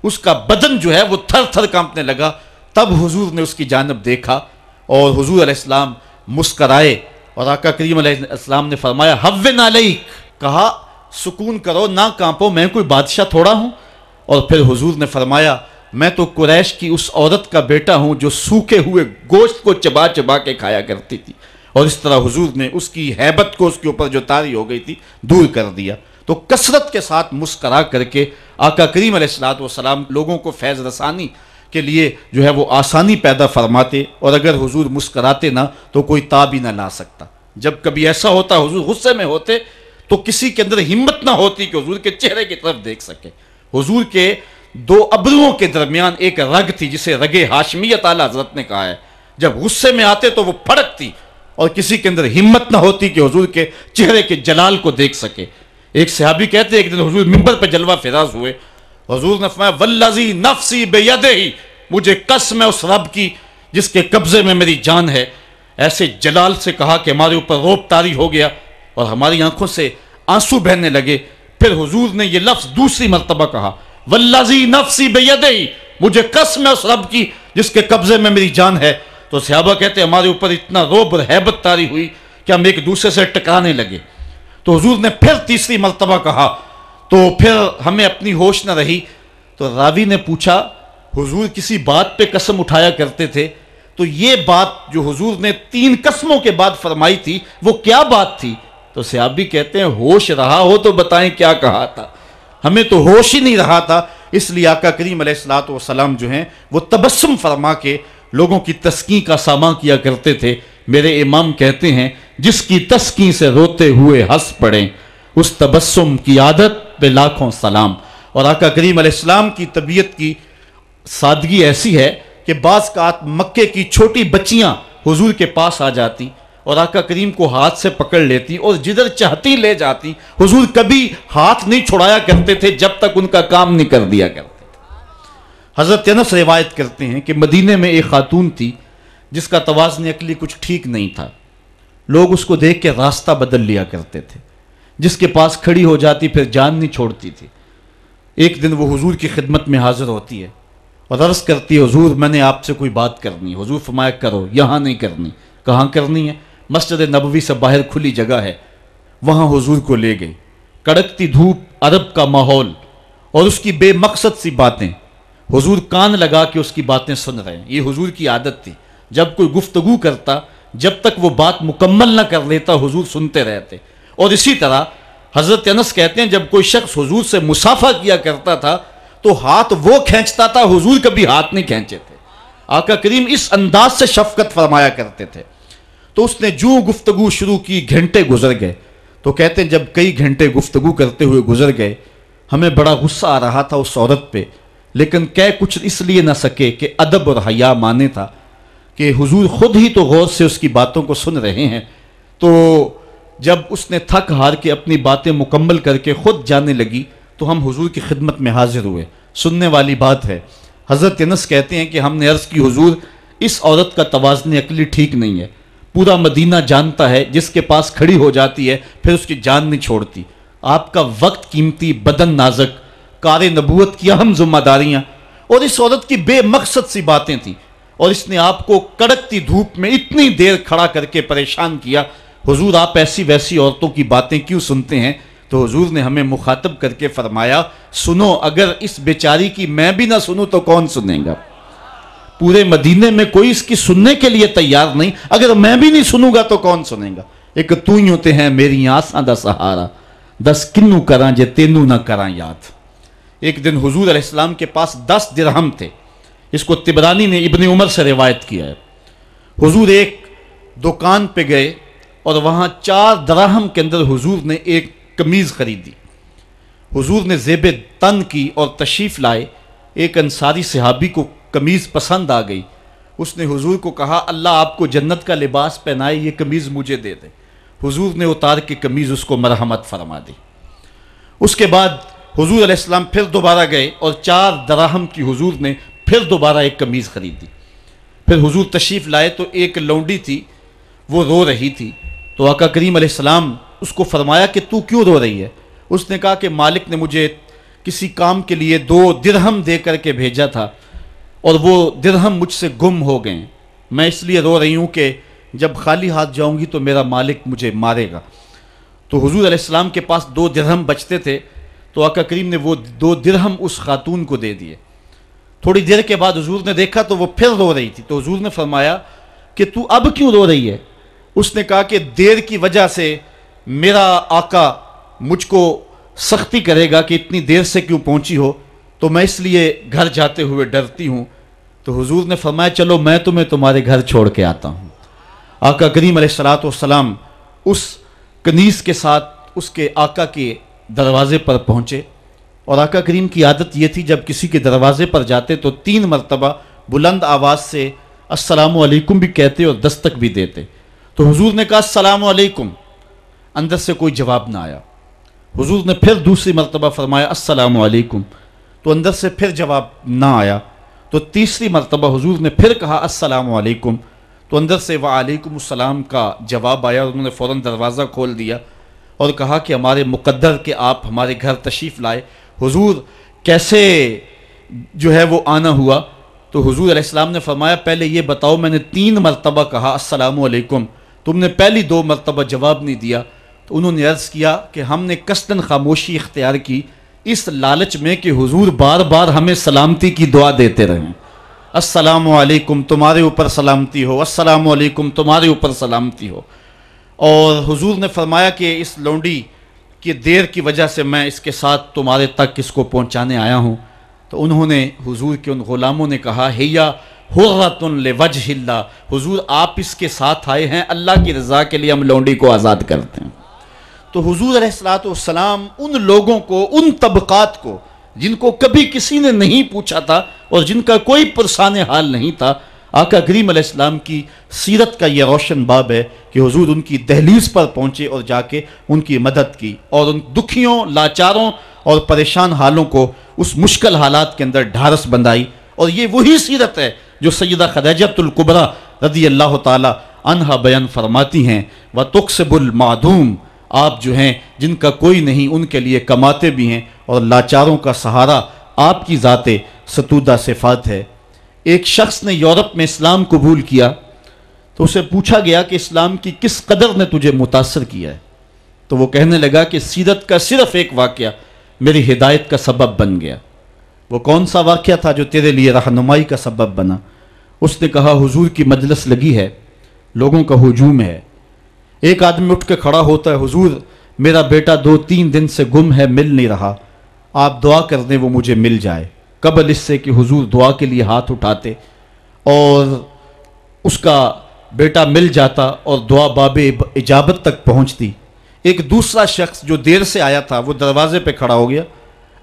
Speaker 1: اس کا بدن جو ہے وہ تھر تھر کانپنے لگا۔ تب حضور نے اس کی جانب دیکھا اور حضور علیہ السلام مسکرائے، اور آقا کریم علیہ السلام نے فرمایا ہوّن علیک، کہا سکون کرو، نہ کانپو، میں کوئی بادشاہ تھوڑا ہوں۔ اور پھر حضور نے فرمایا میں تو قریش کی اس عورت کا بیٹا ہوں جو سوکھے ہوئے گوشت کو چبا چبا کے کھایا کرتی تھی، اور اس طرح حضور نے اس کی ہیبت کو اس کے اوپر جو طاری ہو گئی تھی دور کر دیا۔ تو کثرت کے ساتھ مسکرا کر کے آقا کریم علیہ السلام لوگوں کو فیض رسانی کے لیے جو ہے وہ آسانی پیدا فرماتے، اور اگر حضور مسکراتے نہ تو کوئی تاب ہی نہ لا سکتا۔ جب کبھی ایسا ہوتا حضور غصے میں ہوتے تو کسی کے اندر ہمت نہ ہوتی کہ حضور کے چہرے کی طرف دیکھ سکے۔ حضور کے دو ابروؤں کے درمیان ایک رگ تھی جسے رگ ہاشمیت اعلیٰ حضرت نے کہا ہے، جب غصے میں آتے تو وہ پھڑکتی اور کسی کے اندر ہمت نہ ہوتی کہ حضور کے چہرے کے جلال کو دیکھ سکے۔ ایک صحابی کہتے ہیں ایک دن حضور منبر پہ جلوہ فراز ہوئے، حضور نے فرمایا والذی نفسی بیدہ، مجھے قسم ہے اس رب کی جس کے قبضے میں میری جان ہے۔ ایسے جلال سے کہا کہ ہمارے اوپر روب طاری ہو گیا اور ہماری آنکھوں سے آنسو بہنے لگے۔ پھر حضور نے یہ لفظ دوسری مرتبہ کہا والذی نفسی بیدہ، مجھے قسم ہے اس رب کی جس کے قبضے میں میری جان ہے۔ تو صحابہ کہتے ہیں ہمارے اوپر اتنا روب اور ہیبت طاری ہوئی کہ ہم ایک دوسرے سے ٹکرانے لگے۔ تو حضور نے پھر تیسری مرتبہ کہا تو پھر ہمیں اپنی ہوش نہ رہی۔ تو راوی نے پوچھا حضور کسی بات پہ قسم اٹھایا کرتے تھے، تو یہ بات جو حضور نے 3 قسموں کے بعد فرمائی تھی وہ کیا بات تھی؟ تو صحابی کہتے ہیں ہوش رہا ہو تو بتائیں کیا کہا تھا، ہمیں تو ہوش ہی نہیں رہا تھا۔ اس لیے آقا کریم علیہ السلام جو ہیں وہ تبسم فرما کے لوگوں کی تسکین کا سامان کیا کرتے تھے۔ میرے امام کہتے ہیں جس کی تسکین سے روتے ہوئے ہنس پڑیں اس تبسم کی عادت پہ لاکھوں سلام۔ اور آقا کریم علیہ السلام کی طبیعت کی سادگی ایسی ہے کہ بعض اوقات مکے کی چھوٹی بچیاں حضور کے پاس آ جاتی اور آقا کریم کو ہاتھ سے پکڑ لیتی اور جدھر چاہتی لے جاتی۔ حضور کبھی ہاتھ نہیں چھڑایا کرتے تھے جب تک ان کا کام نہیں کر دیا کرتے تھے۔ حضرت انس روایت کرتے ہیں کہ مدینے میں ایک خاتون تھی جس کا توازن عقلی کچھ ٹھیک نہیں تھا، لوگ اس کو دیکھ کے راستہ بدل لیا کرتے تھے، جس کے پاس کھڑی ہو جاتی پھر جان نہیں چھوڑتی تھی۔ ایک دن وہ حضور کی خدمت میں حاضر ہوتی ہے اور عرض کرتی ہے حضور میں نے آپ سے کوئی بات کرنی ہے۔ حضور فرمایا کرو، یہاں نہیں کرنی۔ کہاں کرنی ہے؟ مسجد نبوی سے باہر کھلی جگہ ہے، وہاں حضور کو لے گئی۔ کڑکتی دھوپ، عرب کا ماحول اور اس کی بے مقصد سی باتیں، حضور کان لگا کے اس کی باتیں سن رہے ہیں۔ یہ حضور کی عادت تھی، جب کوئی گفتگو کرتا جب تک وہ بات مکمل نہ کر لیتا حضور سنتے رہتے۔ اور اسی طرح حضرت انس کہتے ہیں جب کوئی شخص حضور سے مصافحہ کیا کرتا تھا تو ہاتھ وہ کھینچتا تھا، حضور کبھی ہاتھ نہیں کھینچے تھے۔ آقا کریم اس انداز سے شفقت فرمایا کرتے تھے۔ تو اس نے جو گفتگو شروع کی گھنٹے گزر گئے۔ تو کہتے ہیں جب کئی گھنٹے گفتگو کرتے ہوئے گزر گئے، ہمیں بڑا غصہ آ رہا تھا اس عورت پہ، لیکن کہہ کچھ اس لیے نہ سکے کہ ادب اور حیا مانے تھا کہ حضور خود ہی تو غور سے اس کی باتوں کو سن رہے ہیں. تو جب اس نے تھک ہار کے اپنی باتیں مکمل کر کے خود جانے لگی تو ہم حضور کی خدمت میں حاضر ہوئے. سننے والی بات ہے. حضرت انس کہتے ہیں کہ ہم نے عرض کی حضور اس عورت کا توازن عقلی ٹھیک نہیں ہے. پورا مدینہ جانتا ہے جس کے پاس کھڑی ہو جاتی ہے پھر اس کی جان نہیں چھوڑتی. آپ کا وقت قیمتی، بدن نازک، کار نبوت کی اہم ذمہ داریاں، اور اس عورت کی بے مقصد سی باتیں تھیں، اور اس نے آپ کو کڑکتی دھوپ میں اتنی دیر کھڑا کر کے پریشان کیا. حضور آپ ایسی ویسی عورتوں کی باتیں کیوں سنتے ہیں؟ تو حضور نے ہمیں مخاطب کر کے فرمایا سنو، اگر اس بیچاری کی میں بھی نہ سنوں تو کون سنیں گا؟ پورے مدینے میں کوئی اس کی سننے کے لیے تیار نہیں، اگر میں بھی نہیں سنوں گا تو کون سنیں گا؟ ایک تو ہی ہوتے ہیں میری آساں دا سہارا، دس کنوں کراں جے تینوں نہ کراں یاد. ایک دن حضور علیہ السلام کے پاس 10 درہم تھے. اس کو طبرانی نے ابن عمر سے روایت کیا ہے. حضور ایک دکان پہ گئے اور وہاں 4 درہم کے اندر حضور نے ایک قمیض خریدی. حضور نے زیب تن کی اور تشریف لائے. ایک انصاری صحابی کو قمیض پسند آ گئی. اس نے حضور کو کہا اللہ آپ کو جنت کا لباس پہنائے، یہ قمیض مجھے دے دے. حضور نے اتار کے قمیض اس کو مرحمت فرما دی. اس کے بعد حضور علیہ السلام پھر دوبارہ گئے اور 4 درہم کی حضور نے پھر دوبارہ ایک قمیض خریدی. پھر حضور تشریف لائے تو ایک لونڈی تھی، وہ رو رہی تھی. تو آقا کریم علیہ السلام اس کو فرمایا کہ تو کیوں رو رہی ہے؟ اس نے کہا کہ مالک نے مجھے کسی کام کے لیے 2 درہم دے کر کے بھیجا تھا اور وہ درہم مجھ سے گم ہو گئے. میں اس لیے رو رہی ہوں کہ جب خالی ہاتھ جاؤں گی تو میرا مالک مجھے مارے گا. تو حضور علیہ السلام کے پاس 2 درہم بچتے تھے تو آقا کریم نے وہ 2 درہم اس خاتون کو دے دیے. تھوڑی دیر کے بعد حضور نے دیکھا تو وہ پھر رو رہی تھی. تو حضور نے فرمایا کہ تو اب کیوں رو رہی ہے؟ اس نے کہا کہ دیر کی وجہ سے میرا آقا مجھ کو سختی کرے گا کہ اتنی دیر سے کیوں پہنچی ہو، تو میں اس لیے گھر جاتے ہوئے ڈرتی ہوں. تو حضور نے فرمایا چلو میں تمہیں تمہارے گھر چھوڑ کے آتا ہوں. آقا کریم علیہ السلام اس کنیز کے ساتھ اس کے آقا کے دروازے پر پہنچے. اور آقا کریم کی عادت یہ تھی جب کسی کے دروازے پر جاتے تو 3 مرتبہ بلند آواز سے السلام علیکم بھی کہتے اور دستک بھی دیتے. تو حضور نے کہا السلام علیکم. اندر سے کوئی جواب نہ آیا. حضور نے پھر دوسری مرتبہ فرمایا السلام علیکم. تو اندر سے پھر جواب نہ آیا. تو تیسری مرتبہ حضور نے پھر کہا السلام علیکم. تو اندر سے وعلیکم السلام کا جواب آیا اور انہوں نے فوراً دروازہ کھول دیا اور کہا کہ ہمارے مقدر کہ آپ ہمارے گھر تشریف لائے. حضور کیسے جو ہے وہ آنا ہوا؟ تو حضور علیہ السلام نے فرمایا پہلے یہ بتاؤ میں نے 3 مرتبہ کہا السلام علیکم، تم نے پہلی 2 مرتبہ جواب نہیں دیا. تو انہوں نے عرض کیا کہ ہم نے قصداً خاموشی اختیار کی اس لالچ میں کہ حضور بار بار ہمیں سلامتی کی دعا دیتے رہیں. السلام علیکم تمہارے اوپر سلامتی ہو، السلام علیکم تمہارے اوپر سلامتی ہو. اور حضور نے فرمایا کہ اس لونڈی کی دیر کی وجہ سے میں اس کے ساتھ تمہارے تک اس کو پہنچانے آیا ہوں. تو انہوں نے حضور کے ان غلاموں نے کہا ہیا حرۃ لوجہ اللہ، حضور آپ اس کے ساتھ آئے ہیں اللہ کی رضا کے لیے، ہم لونڈی کو آزاد کرتے ہیں. تو حضور علیہ السلام ان لوگوں کو، ان طبقات کو جن کو کبھی کسی نے نہیں پوچھا تھا اور جن کا کوئی پرسان حال نہیں تھا، آقا کریم علیہ السلام کی سیرت کا یہ روشن باب ہے کہ حضور ان کی دہلیز پر پہنچے اور جا کے ان کی مدد کی اور ان دکھیوں، لاچاروں اور پریشان حالوں کو اس مشکل حالات کے اندر ڈھارس بندائی. اور یہ وہی سیرت ہے جو سیدہ خدیجۃ الکبریٰ رضی اللہ تعالی عنہا بیان فرماتی ہیں وَتُقْسِبُ الْمَعْدُومِ، آپ جو ہیں جن کا کوئی نہیں ان کے لیے کماتے بھی ہیں اور لاچاروں کا سہارا آپ کی ذات ستودہ صفات ہے. ایک شخص نے یورپ میں اسلام قبول کیا تو اسے پوچھا گیا کہ اسلام کی کس قدر نے تجھے متاثر کیا ہے؟ تو وہ کہنے لگا کہ سیرت کا صرف ایک واقعہ میری ہدایت کا سبب بن گیا. وہ کون سا واقعہ تھا جو تیرے لیے رہنمائی کا سبب بنا؟ اس نے کہا حضور کی مجلس لگی ہے، لوگوں کا ہجوم ہے، ایک آدمی اٹھ کے کھڑا ہوتا ہے حضور میرا بیٹا 2-3 دن سے گم ہے، مل نہیں رہا، آپ دعا کر دیں وہ مجھے مل جائے. قبل اس سے کہ حضور دعا کے لیے ہاتھ اٹھاتے اور اس کا بیٹا مل جاتا اور دعا باب اجابت تک پہنچتی. ایک دوسرا شخص جو دیر سے آیا تھا وہ دروازے پہ کھڑا ہو گیا،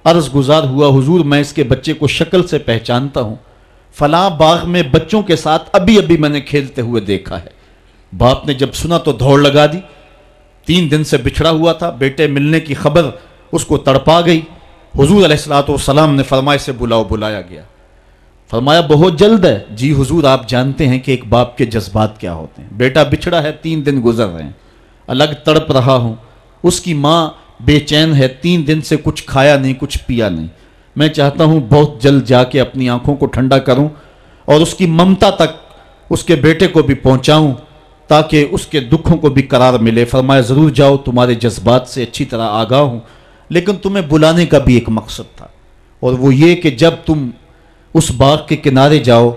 Speaker 1: عرض گزار ہوا حضور میں اس کے بچے کو شکل سے پہچانتا ہوں، فلاں باغ میں بچوں کے ساتھ ابھی ابھی میں نے کھیلتے ہوئے دیکھا ہے۔ باپ نے جب سنا تو دوڑ لگا دی، 3 دن سے بچھڑا ہوا تھا، بیٹے ملنے کی خبر اس کو تڑپا گئی۔ حضور علیہ السلام نے فرمایا اسے بلاؤ، بلایا گیا، فرمایا بہت جلد ہے۔ جی حضور آپ جانتے ہیں کہ ایک باپ کے جذبات کیا ہوتے ہیں، بیٹا بچھڑا ہے، 3 دن گزر رہے ہیں، الگ تڑپ رہا ہوں، اس کی ماں بے چین ہے، 3 دن سے کچھ کھایا نہیں، کچھ پیا نہیں، میں چاہتا ہوں بہت جلد جا کے اپنی آنکھوں کو ٹھنڈا کروں اور اس کی ممتا تک اس کے بیٹے کو بھی پہنچاؤں تاکہ اس کے دکھوں کو بھی قرار ملے۔ فرمایا ضرور جاؤ، تمہارے جذبات سے اچھی طرح آگاہ ہوں، لیکن تمہیں بلانے کا بھی ایک مقصد تھا، اور وہ یہ کہ جب تم اس باغ کے کنارے جاؤ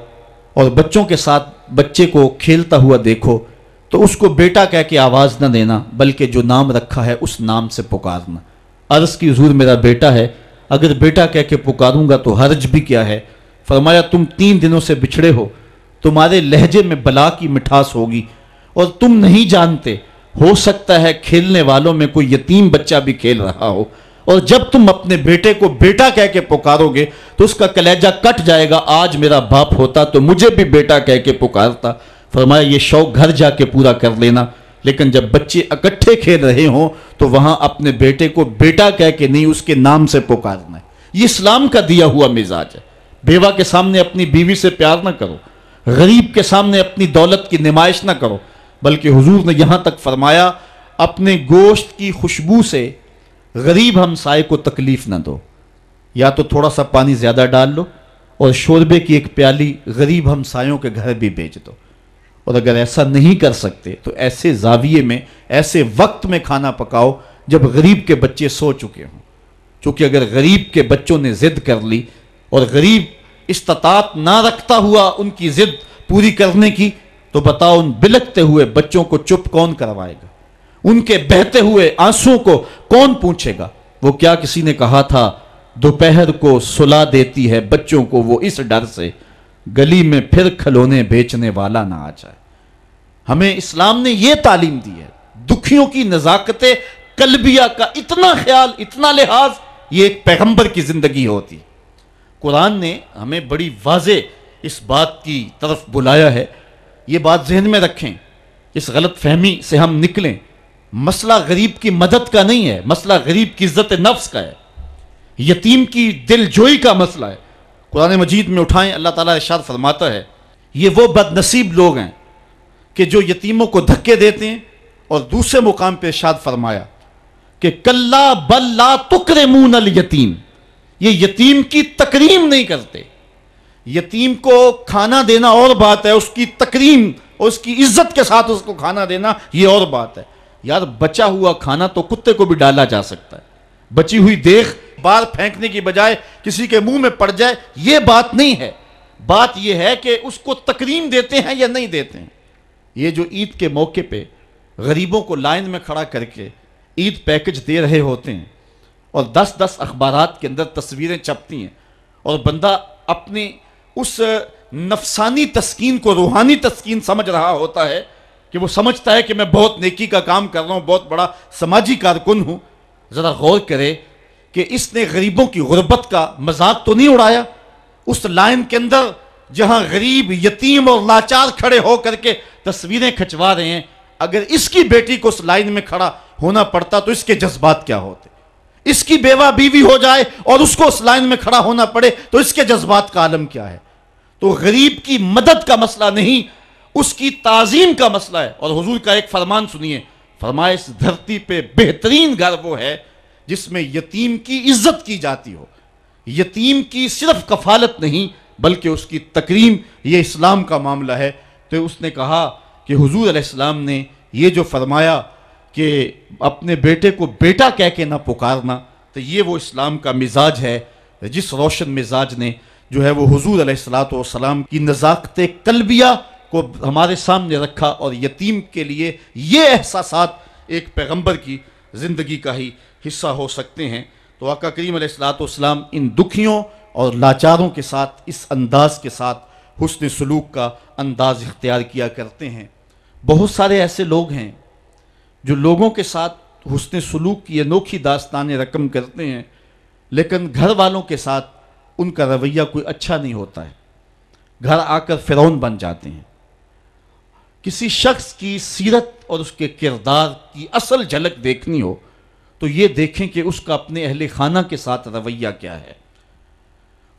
Speaker 1: اور بچوں کے ساتھ بچے کو کھیلتا ہوا دیکھو تو اس کو بیٹا کہہ کے آواز نہ دینا، بلکہ جو نام رکھا ہے اس نام سے پکارنا۔ عرض کی حضور میرا بیٹا ہے، اگر بیٹا کہہ کے پکاروں گا تو حرج بھی کیا ہے؟ فرمایا تم 3 دنوں سے بچھڑے ہو، تمہارے لہجے میں بلا کی مٹھاس ہوگی، اور تم نہیں جانتے، ہو سکتا ہے کھیلنے والوں میں کوئی یتیم بچہ بھی کھیل رہا ہو، اور جب تم اپنے بیٹے کو بیٹا کہہ کے پکارو گے تو اس کا کلیجہ کٹ جائے گا، آج میرا باپ ہوتا تو مجھے بھی بیٹا کہہ کے پکارتا۔ فرمایا یہ شوق گھر جا کے پورا کر لینا، لیکن جب بچے اکٹھے کھیل رہے ہوں تو وہاں اپنے بیٹے کو بیٹا کہہ کے نہیں، اس کے نام سے پکارنا ہے۔ یہ اسلام کا دیا ہوا مزاج ہے۔ بیوہ کے سامنے اپنی بیوی سے پیار نہ کرو، غریب کے سامنے اپنی دولت کی نمائش نہ کرو، بلکہ حضور نے یہاں تک فرمایا اپنے گوشت کی خوشبو سے غریب ہمسائے کو تکلیف نہ دو، یا تو تھوڑا سا پانی زیادہ ڈال لو اور شوربے کی ایک پیالی غریب ہمسایوں کے گھر بھی بیچ دو، اور اگر ایسا نہیں کر سکتے تو ایسے زاویے میں ایسے وقت میں کھانا پکاؤ جب غریب کے بچے سو چکے ہوں، چونکہ اگر غریب کے بچوں نے ضد کر لی اور غریب استطاعت نہ رکھتا ہوا ان کی ضد پوری کرنے کی، تو بتاؤ ان بلکتے ہوئے بچوں کو چپ کون کروائے گا؟ ان کے بہتے ہوئے آنسوں کو کون پوچھے گا؟ وہ کیا کسی نے کہا تھا دوپہر کو سلا دیتی ہے بچوں کو وہ اس ڈر سے گلی میں پھر کھلونے بیچنے والا نہ آ جائے۔ ہمیں اسلام نے یہ تعلیم دی ہے، دکھیوں کی نزاکت قلبیہ کا اتنا خیال، اتنا لحاظ، یہ ایک پیغمبر کی زندگی ہوتی۔ قرآن نے ہمیں بڑی واضح اس بات کی طرف بلایا ہے، یہ بات ذہن میں رکھیں، اس غلط فہمی سے ہم نکلیں۔ مسئلہ غریب کی مدد کا نہیں ہے، مسئلہ غریب کی عزت نفس کا ہے، یتیم کی دل جوئی کا مسئلہ ہے۔ قرآن مجید میں اٹھائیں، اللہ تعالیٰ ارشاد فرماتا ہے یہ وہ بد نصیب لوگ ہیں کہ جو یتیموں کو دھکے دیتے ہیں، اور دوسرے مقام پہ ارشاد فرمایا کہ کلا بل لا تکرمون الیتیم، یہ یتیم کی تکریم نہیں کرتے۔ یتیم کو کھانا دینا اور بات ہے، اس کی تکریم اور اس کی عزت کے ساتھ اس کو کھانا دینا یہ اور بات ہے۔ یار بچا ہوا کھانا تو کتے کو بھی ڈالا جا سکتا ہے، بچی ہوئی دیکھ بار پھینکنے کی بجائے کسی کے منہ میں پڑ جائے یہ بات نہیں ہے، بات یہ ہے کہ اس کو تکریم دیتے ہیں یا نہیں دیتے ہیں۔ یہ جو عید کے موقع پہ غریبوں کو لائن میں کھڑا کر کے عید پیکج دے رہے ہوتے ہیں اور 10 اخبارات کے اندر تصویریں چھپتی ہیں، اور بندہ اپنی اس نفسانی تسکین کو روحانی تسکین سمجھ رہا ہوتا ہے کہ وہ سمجھتا ہے کہ میں بہت نیکی کا کام کر رہا ہوں، بہت بڑا سماجی کارکن ہوں۔ ذرا غور کرے کہ اس نے غریبوں کی غربت کا مذاق تو نہیں اڑایا؟ اس لائن کے اندر جہاں غریب، یتیم اور لاچار کھڑے ہو کر کے تصویریں کھچوا رہے ہیں، اگر اس کی بیٹی کو اس لائن میں کھڑا ہونا پڑتا تو اس کے جذبات کیا ہوتے؟ اس کی بیوہ بیوی ہو جائے اور اس کو اس لائن میں کھڑا ہونا پڑے تو اس کے جذبات کا عالم کیا ہے؟ تو غریب کی مدد کا مسئلہ نہیں، اس کی تعظیم کا مسئلہ ہے۔ اور حضور کا ایک فرمان سنیے، فرمایا اس دھرتی پہ بہترین گھر وہ ہے جس میں یتیم کی عزت کی جاتی ہو، یتیم کی صرف کفالت نہیں بلکہ اس کی تکریم، یہ اسلام کا معاملہ ہے۔ تو اس نے کہا کہ حضور علیہ السلام نے یہ جو فرمایا کہ اپنے بیٹے کو بیٹا کہہ کے نہ پکارنا، تو یہ وہ اسلام کا مزاج ہے جس روشن مزاج نے جو ہے وہ حضور علیہ السلام کی نزاکت قلبیہ کو ہمارے سامنے رکھا، اور یتیم کے لیے یہ احساسات ایک پیغمبر کی زندگی کا ہی حصہ ہو سکتے ہیں۔ تو آقا کریم علیہ السلام ان دکھیوں اور لاچاروں کے ساتھ اس انداز کے ساتھ حسن سلوک کا انداز اختیار کیا کرتے ہیں۔ بہت سارے ایسے لوگ ہیں جو لوگوں کے ساتھ حسن سلوک کی انوکھی داستانیں رقم کرتے ہیں، لیکن گھر والوں کے ساتھ ان کا رویہ کوئی اچھا نہیں ہوتا ہے، گھر آ کر فرعون بن جاتے ہیں۔ کسی شخص کی سیرت اور اس کے کردار کی اصل جھلک دیکھنی ہو تو یہ دیکھیں کہ اس کا اپنے اہل خانہ کے ساتھ رویہ کیا ہے۔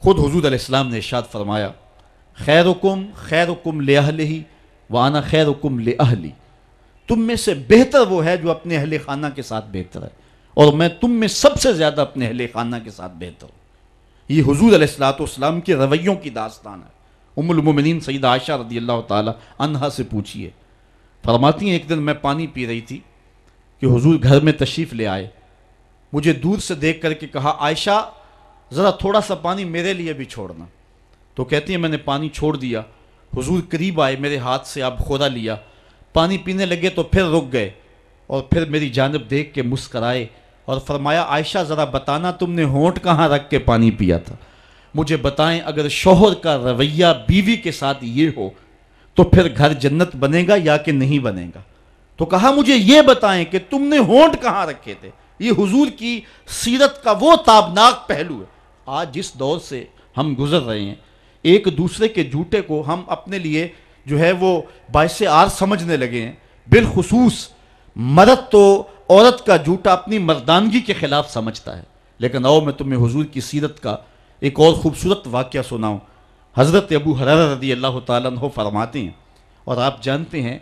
Speaker 1: خود حضور علیہ السلام نے ارشاد فرمایا، خیرکم خیرکم لأہلہ وانا خیرکم لأہلی، تم میں سے بہتر وہ ہے جو اپنے اہل خانہ کے ساتھ بہتر ہے، اور میں تم میں سب سے زیادہ اپنے اہل خانہ کے ساتھ بہتر ہوں۔ یہ حضور علیہ السلام کے رویوں کی داستان ہے۔ ام المومنین سیدہ عائشہ رضی اللہ تعالی عنہا سے پوچھیے، فرماتی ہیں ایک دن میں پانی پی رہی تھی کہ حضور گھر میں تشریف لے آئے، مجھے دور سے دیکھ کر کے کہا، عائشہ ذرا تھوڑا سا پانی میرے لیے بھی چھوڑنا۔ تو کہتی ہیں میں نے پانی چھوڑ دیا، حضور قریب آئے، میرے ہاتھ سے اب خورا لیا، پانی پینے لگے تو پھر رک گئے اور پھر میری جانب دیکھ کے مسکرائے اور فرمایا، عائشہ ذرا بتانا تم نے ہونٹ کہاں رکھ کے پانی پیا تھا؟ مجھے بتائیں اگر شوہر کا رویہ بیوی کے ساتھ یہ ہو تو پھر گھر جنت بنے گا یا کہ نہیں بنے گا؟ تو کہا مجھے یہ بتائیں کہ تم نے ہونٹ کہاں رکھے تھے۔ یہ حضور کی سیرت کا وہ تابناک پہلو ہے۔ آج جس دور سے ہم گزر رہے ہیں، ایک دوسرے کے جھوٹے کو ہم اپنے لیے جو ہے وہ باعث عار سمجھنے لگے ہیں۔ بالخصوص مرد تو عورت کا جھوٹا اپنی مردانگی کے خلاف سمجھتا ہے۔ لیکن آؤ میں تمہیں حضور کی سیرت کا ایک اور خوبصورت واقعہ سناؤں۔ حضرت ابو ہریرہ رضی اللہ تعالیٰ عنہ فرماتے ہیں، اور آپ جانتے ہیں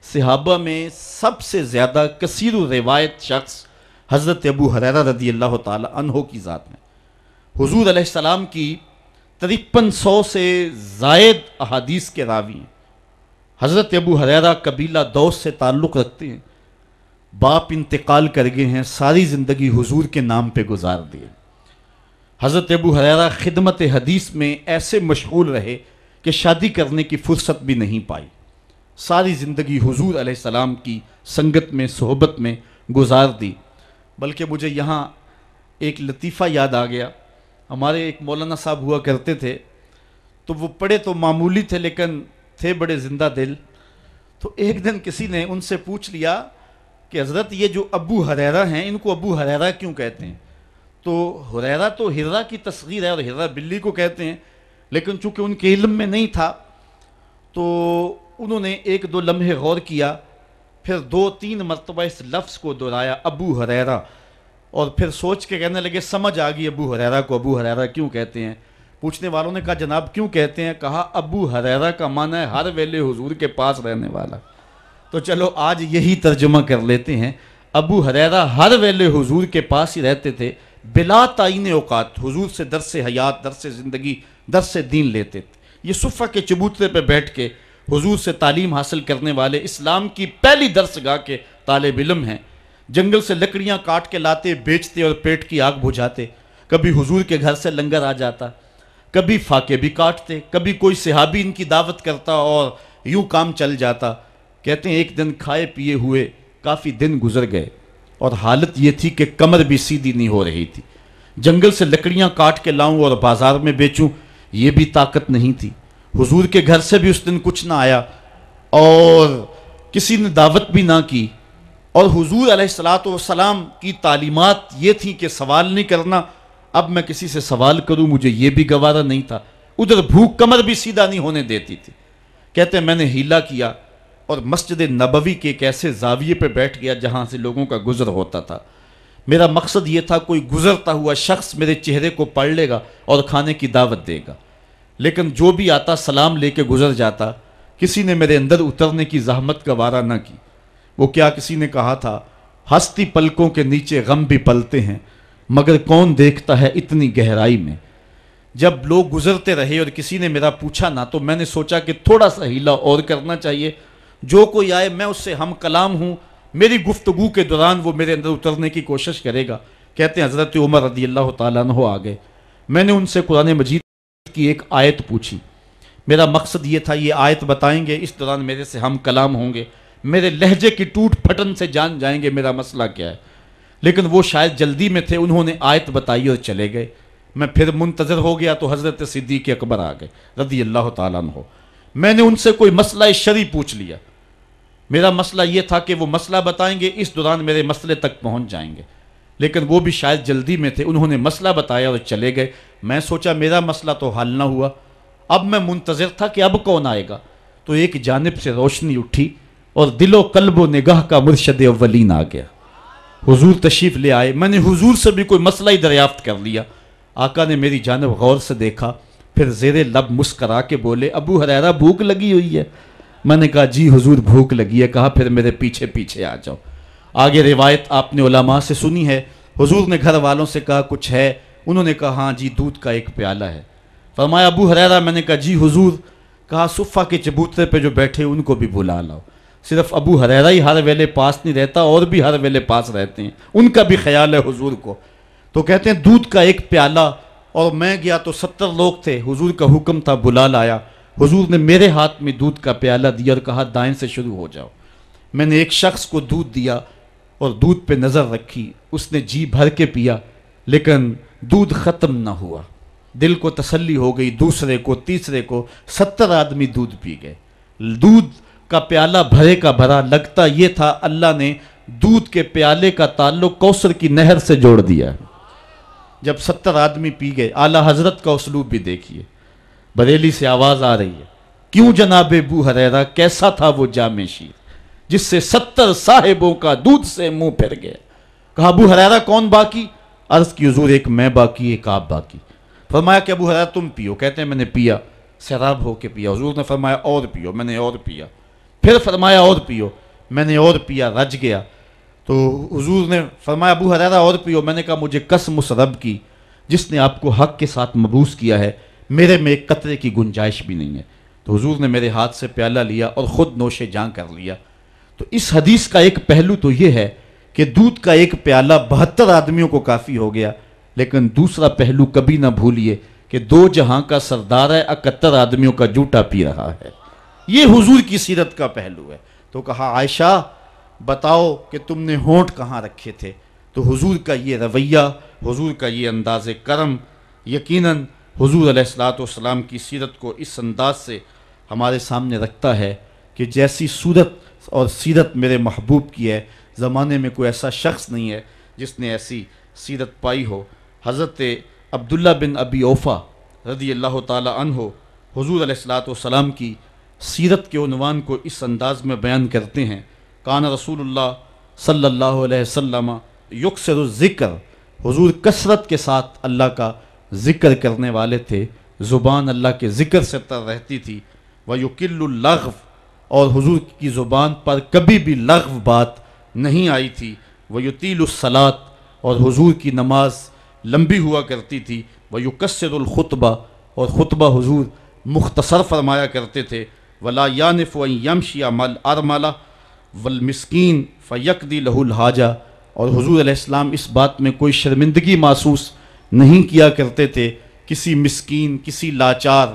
Speaker 1: صحابہ میں سب سے زیادہ کثیر روایت شخص حضرت ابو ہریرہ رضی اللہ تعالیٰ عنہ کی ذات میں۔ حضور علیہ السلام کی 5300 سے زائد احادیث کے راوی ہیں۔ حضرت ابو ہریرہ قبیلہ دوس سے تعلق رکھتے ہیں، باپ انتقال کر گئے ہیں، ساری زندگی حضور کے نام پہ گزار دیے۔ حضرت ابو ہریرہ خدمت حدیث میں ایسے مشغول رہے کہ شادی کرنے کی فرصت بھی نہیں پائی، ساری زندگی حضور علیہ السلام کی سنگت میں صحبت میں گزار دی۔ بلکہ مجھے یہاں ایک لطیفہ یاد آ گیا، ہمارے ایک مولانا صاحب ہوا کرتے تھے، تو وہ پڑھے تو معمولی تھے لیکن تھے بڑے زندہ دل۔ تو ایک دن کسی نے ان سے پوچھ لیا کہ حضرت یہ جو ابو ہریرہ ہیں ان کو ابو ہریرہ کیوں کہتے ہیں؟ تو ہریرہ تو ہرہ کی تصغیر ہے اور ہرہ بلی کو کہتے ہیں، لیکن چونکہ ان کے علم میں نہیں تھا تو انہوں نے ایک دو لمحے غور کیا، پھر 2-3 مرتبہ اس لفظ کو دہرایا ابو ہریرہ، اور پھر سوچ کے کہنے لگے سمجھ آ گئی ابو ہریرہ کو ابو ہریرہ کیوں کہتے ہیں۔ پوچھنے والوں نے کہا جناب کیوں کہتے ہیں؟ کہا ابو ہریرہ کا معنی ہے ہر ویلے حضور کے پاس رہنے والا۔ تو چلو آج یہی ترجمہ کر لیتے ہیں، ابو ہریرہ ہر ویلے حضور کے پاس ہی رہتے تھے، بلا تعین اوقات حضور سے درس حیات، درس زندگی، درس دین لیتے تھے۔ یہ صفہ کے چبوترے پہ بیٹھ کے حضور سے تعلیم حاصل کرنے والے اسلام کی پہلی درس گاہ کے طالب علم ہیں۔ جنگل سے لکڑیاں کاٹ کے لاتے، بیچتے اور پیٹ کی آگ بجھاتے۔ کبھی حضور کے گھر سے لنگر آ جاتا، کبھی فاقے بھی کاٹتے، کبھی کوئی صحابی ان کی دعوت کرتا اور یوں کام چل جاتا۔ کہتے ہیں ایک دن کھائے پیے ہوئے کافی دن گزر گئے اور حالت یہ تھی کہ کمر بھی سیدھی نہیں ہو رہی تھی۔ جنگل سے لکڑیاں کاٹ کے لاؤں اور بازار میں بیچوں یہ بھی طاقت نہیں تھی۔ حضور کے گھر سے بھی اس دن کچھ نہ آیا اور کسی نے دعوت بھی نہ کی، اور حضور علیہ السلام کی تعلیمات یہ تھی کہ سوال نہیں کرنا۔ اب میں کسی سے سوال کروں مجھے یہ بھی گوارا نہیں تھا، ادھر بھوک کمر بھی سیدھا نہیں ہونے دیتی تھی۔ کہتے ہیں میں نے ہیلا کیا اور مسجد نبوی کے ایک ایسے زاویے پہ بیٹھ گیا جہاں سے لوگوں کا گزر ہوتا تھا۔ میرا مقصد یہ تھا کوئی گزرتا ہوا شخص میرے چہرے کو پڑھ لے گا اور کھانے کی دعوت دے گا، لیکن جو بھی آتا سلام لے کے گزر جاتا۔ کسی نے میرے اندر اترنے کی زحمت کا وارہ نہ کی۔ وہ کیا کسی نے کہا تھا، ہستی پلکوں کے نیچے غم بھی پلتے ہیں مگر کون دیکھتا ہے اتنی گہرائی میں۔ جب لوگ گزرتے رہے اور کسی نے میرا پوچھا نہ تو میں نے سوچا کہ تھوڑا سا ہیلا اور کرنا چاہیے، جو کوئی آئے میں اس سے ہم کلام ہوں، میری گفتگو کے دوران وہ میرے اندر اترنے کی کوشش کرے گا۔ کہتے ہیں حضرت عمر رضی اللہ تعالیٰ عنہ آ گئے، میں نے ان سے قرآن مجید کی ایک آیت پوچھی، میرا مقصد یہ تھا یہ آیت بتائیں گے، اس دوران میرے سے ہم کلام ہوں گے، میرے لہجے کی ٹوٹ پھٹن سے جان جائیں گے میرا مسئلہ کیا ہے۔ لیکن وہ شاید جلدی میں تھے، انہوں نے آیت بتائی اور چلے گئے۔ میں پھر منتظر ہو گیا تو حضرت صدیق اکبر آ گئے رضی اللہ تعالیٰ عنہ۔ میں نے ان سے کوئی مسئلہ شرعی پوچھ لیا، میرا مسئلہ یہ تھا کہ وہ مسئلہ بتائیں گے، اس دوران میرے مسئلے تک پہنچ جائیں گے۔ لیکن وہ بھی شاید جلدی میں تھے، انہوں نے مسئلہ بتایا اور چلے گئے۔ میں سوچا میرا مسئلہ تو حل نہ ہوا، اب میں منتظر تھا کہ اب کون آئے گا، تو ایک جانب سے روشنی اٹھی اور دل و قلب و نگاہ کا مرشد اولین آ گیا۔ حضور تشریف لے آئے، میں نے حضور سے بھی کوئی مسئلہ ہی دریافت کر لیا۔ آقا نے میری جانب غور سے دیکھا، پھر زیر لب مسکرا کے بولے ابو ہریرہ بھوک لگی ہوئی ہے؟ میں نے کہا جی حضور بھوک لگی ہے۔ کہا پھر میرے پیچھے پیچھے آ جاؤ۔ آگے روایت آپ نے علماء سے سنی ہے، حضور نے گھر والوں سے کہا کچھ ہے؟ انہوں نے کہا ہاں جی دودھ کا ایک پیالہ ہے۔ فرمایا ابو ہریرہ؟ میں نے کہا جی حضور۔ کہا صفہ کے چبوترے پہ جو بیٹھے ان کو بھی بلا لاؤ۔ صرف ابو ہریرہ ہی ہر ویلے پاس نہیں رہتا، اور بھی ہر ویلے پاس رہتے ہیں، ان کا بھی خیال ہے حضور کو۔ تو کہتے ہیں دودھ کا ایک پیالہ، اور میں گیا تو 70 لوگ تھے، حضور کا حکم تھا بلا لایا۔ حضور نے میرے ہاتھ میں دودھ کا پیالہ دیا اور کہا دائیں سے شروع ہو جاؤ۔ میں نے ایک شخص کو دودھ دیا اور دودھ پہ نظر رکھی، اس نے جی بھر کے پیا، لیکن دودھ ختم نہ ہوا۔ دل کو تسلی ہو گئی، دوسرے کو، تیسرے کو، 70 آدمی دودھ پی گئے۔ دودھ کا پیالہ بھرے کا بھرا، لگتا یہ تھا اللہ نے دودھ کے پیالے کا تعلق کوثر کی نہر سے جوڑ دیا۔ جب 70 آدمی پی گئے، اعلیٰ حضرت کا اسلوب بھی دیکھیے۔ بریلی سے آواز آ رہی ہے، کیوں جناب ابو ہریرہ کیسا تھا وہ جام شیر جس سے 70 صاحبوں کا دودھ سے منہ پھر گیا؟ کہا ابو ہریرہ کون باقی؟ عرض کی حضور ایک میں باقی، ایک آپ باقی۔ فرمایا کہ ابو ہریرہ تم پیو۔ کہتے ہیں میں نے پیا، سیراب ہو کے پیا۔ حضور نے فرمایا اور پیو، میں نے اور پیا۔ پھر فرمایا اور پیو، میں نے اور پیا، رج گیا۔ تو حضور نے فرمایا ابو ہریرہ اور پیو۔ میں نے کہا مجھے قسم اس رب کی جس نے آپ کو حق کے ساتھ مبعوث کیا ہے، میرے میں ایک قطرے کی گنجائش بھی نہیں ہے۔ تو حضور نے میرے ہاتھ سے پیالہ لیا اور خود نوش جاں کر لیا۔ تو اس حدیث کا ایک پہلو تو یہ ہے کہ دودھ کا ایک پیالہ 72 آدمیوں کو کافی ہو گیا، لیکن دوسرا پہلو کبھی نہ بھولیے کہ 2 جہاں کا سردار ہے، 71 آدمیوں کا جوٹا پی رہا ہے۔ یہ حضور کی سیرت کا پہلو ہے۔ تو کہا عائشہ بتاؤ کہ تم نے ہونٹ کہاں رکھے تھے؟ تو حضور کا یہ رویہ، حضور کا یہ انداز کرم، یقیناً حضور علیہ الصلوۃ والسلام کی سیرت کو اس انداز سے ہمارے سامنے رکھتا ہے کہ جیسی صورت اور سیرت میرے محبوب کی ہے، زمانے میں کوئی ایسا شخص نہیں ہے جس نے ایسی سیرت پائی ہو۔ حضرت عبداللہ بن ابی اوفا رضی اللہ تعالی عنہ حضور علیہ الصلوۃ والسلام کی سیرت کے عنوان کو اس انداز میں بیان کرتے ہیں، کان رسول اللہ صلی اللہ علیہ وسلم یکثر الذکر، حضور کثرت کے ساتھ اللہ کا ذکر کرنے والے تھے، زبان اللہ کے ذکر سے تر رہتی تھی۔ وَيُقِلُّ اللَّغْوَ، اور حضور کی زبان پر کبھی بھی لغو بات نہیں آئی تھی۔ وَيُطِيلُ الصَّلَاةَ، اور حضور کی نماز لمبی ہوا کرتی تھی۔ وَيُقَصِّرُ الْخُطْبَةَ، اور خطبہ حضور مختصر فرمایا کرتے تھے۔ وَلَا يَانِفُ أَن يَمْشِيَ مَعَ الْأَرْمَلَةِ وَالْمِسْكِينِ فَيَقْضِي لَهُ الْحَاجَةَ، اور حضور علیہ السلام اس بات میں کوئی شرمندگی محسوس نہیں کیا کرتے تھے کسی مسکین، کسی لاچار،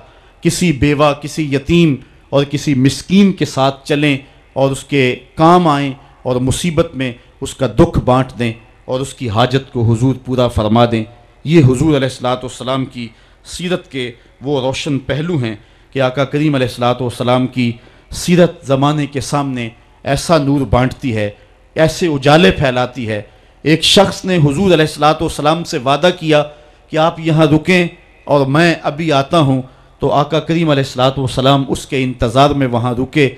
Speaker 1: کسی بیوہ، کسی یتیم اور کسی مسکین کے ساتھ چلیں اور اس کے کام آئیں اور مصیبت میں اس کا دکھ بانٹ دیں اور اس کی حاجت کو حضور پورا فرما دیں۔ یہ حضور علیہ الصلوۃ والسلام کی سیرت کے وہ روشن پہلو ہیں کہ آقا کریم علیہ الصلوۃ والسلام کی سیرت زمانے کے سامنے ایسا نور بانٹتی ہے، ایسے اجالے پھیلاتی ہے۔ ایک شخص نے حضور علیہ الصلوۃ والسلام سے وعدہ کیا کہ آپ یہاں رکیں اور میں ابھی آتا ہوں، تو آقا کریم علیہ الصلوۃ والسلام اس کے انتظار میں وہاں رکے۔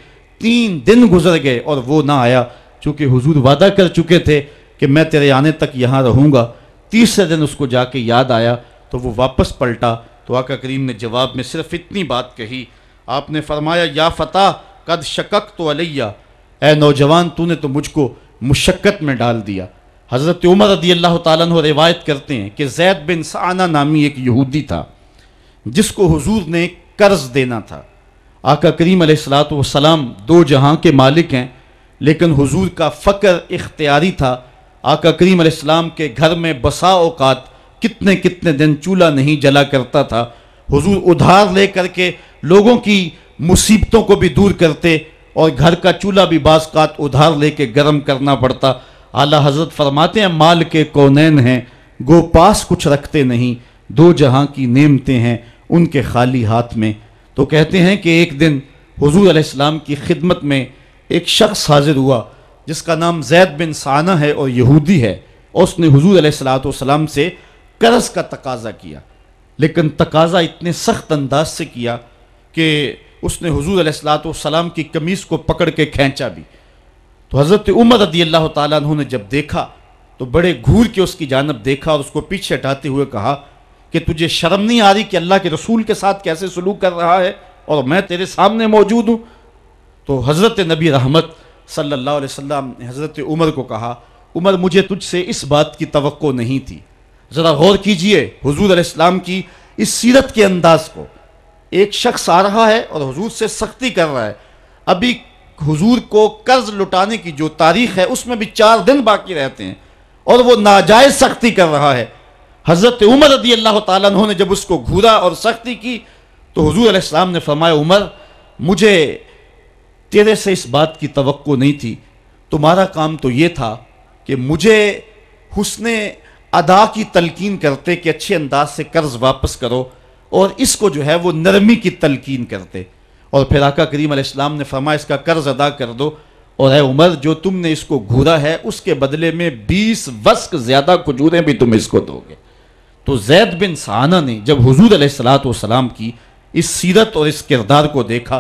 Speaker 1: 3 دن گزر گئے اور وہ نہ آیا، چونکہ حضور وعدہ کر چکے تھے کہ میں تیرے آنے تک یہاں رہوں گا۔ تیسرے دن اس کو جا کے یاد آیا تو وہ واپس پلٹا، تو آقا کریم نے جواب میں صرف اتنی بات کہی، آپ نے فرمایا یا فتیٰ قد شککت علیہ، اے نوجوان تو نے تو مجھ کو مشقت میں ڈال دیا۔ حضرت عمر رضی اللہ تعالیٰ عنہ روایت کرتے ہیں کہ زید بن سعنہ نامی ایک یہودی تھا جس کو حضور نے قرض دینا تھا۔ آقا کریم علیہ الصلوۃ والسلام 2 جہاں کے مالک ہیں، لیکن حضور کا فقر اختیاری تھا۔ آقا کریم علیہ السلام کے گھر میں بسا اوقات کتنے دن چولہا نہیں جلا کرتا تھا۔ حضور ادھار لے کر کے لوگوں کی مصیبتوں کو بھی دور کرتے اور گھر کا چولہا بھی بعض اوقات ادھار لے کے گرم کرنا پڑتا۔ اعلیٰ حضرت فرماتے ہیں مال کے کونین ہیں گو پاس کچھ رکھتے نہیں، 2 جہاں کی نعمتیں ہیں ان کے خالی ہاتھ میں۔ تو کہتے ہیں کہ ایک دن حضور علیہ السلام کی خدمت میں ایک شخص حاضر ہوا جس کا نام زید بن سعنہ ہے اور یہودی ہے۔ اور اس نے حضور علیہ الصلوۃ والسلام سے قرض کا تقاضا کیا، لیکن تقاضا اتنے سخت انداز سے کیا کہ اس نے حضور علیہ الصلوۃ والسلام کی قمیص کو پکڑ کے کھینچا بھی۔ تو حضرت عمر رضی اللہ تعالیٰ عنہ نے جب دیکھا تو بڑے گھور کے اس کی جانب دیکھا اور اس کو پیچھے ہٹاتے ہوئے کہا کہ تجھے شرم نہیں آ رہی کہ اللہ کے رسول کے ساتھ کیسے سلوک کر رہا ہے اور میں تیرے سامنے موجود ہوں؟ تو حضرت نبی رحمت صلی اللہ علیہ وسلم نے حضرت عمر کو کہا، عمر مجھے تجھ سے اس بات کی توقع نہیں تھی۔ ذرا غور کیجئے حضور علیہ السلام کی اس سیرت کے انداز کو۔ ایک شخص آ رہا ہے اور حضور سے سختی کر رہا ہے، ابھی حضور کو قرض لٹانے کی جو تاریخ ہے اس میں بھی 4 دن باقی رہتے ہیں اور وہ ناجائز سختی کر رہا ہے۔ حضرت عمر رضی اللہ تعالیٰ عنہ نے جب اس کو گھورا اور سختی کی تو حضور علیہ السلام نے فرمایا، عمر مجھے تیرے سے اس بات کی توقع نہیں تھی، تمہارا کام تو یہ تھا کہ مجھے حسن ادا کی تلقین کرتے کہ اچھے انداز سے قرض واپس کرو، اور اس کو جو ہے وہ نرمی کی تلقین کرتے، اور پھر آقا کریم علیہ السلام نے فرمایا اس کا قرض ادا کر دو، اور اے عمر جو تم نے اس کو گھورا ہے اس کے بدلے میں 20 وسق زیادہ کھجوریں بھی تم اس کو دو گے۔ تو زید بن سعانہ نے جب حضور علیہ الصلوۃ والسلام کی اس سیرت اور اس کردار کو دیکھا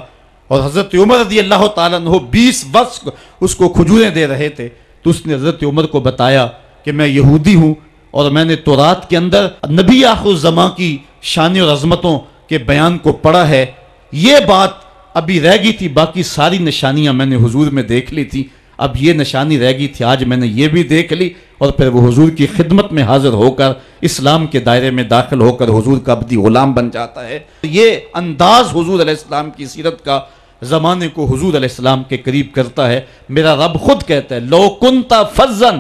Speaker 1: اور حضرت عمر رضی اللہ تعالیٰ عنہ 20 وسق اس کو کھجوریں دے رہے تھے، تو اس نے حضرت عمر کو بتایا کہ میں یہودی ہوں اور میں نے تورات کے اندر نبی آخر الزماں کی شان اور عظمتوں کے بیان کو پڑھا ہے، یہ بات ابھی رہ گئی تھی، باقی ساری نشانیاں میں نے حضور میں دیکھ لی تھی، اب یہ نشانی رہ گئی تھی، آج میں نے یہ بھی دیکھ لی، اور پھر وہ حضور کی خدمت میں حاضر ہو کر اسلام کے دائرے میں داخل ہو کر حضور کا عبدی غلام بن جاتا ہے۔ یہ انداز حضور علیہ السلام کی سیرت کا زمانے کو حضور علیہ السلام کے قریب کرتا ہے۔ میرا رب خود کہتا ہے، لو کنت فظا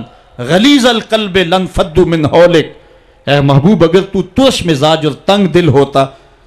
Speaker 1: غلیظ القلب لانفضوا من حولک، اے محبوب اگر تو ترش مزاج اور تنگ دل ہوتا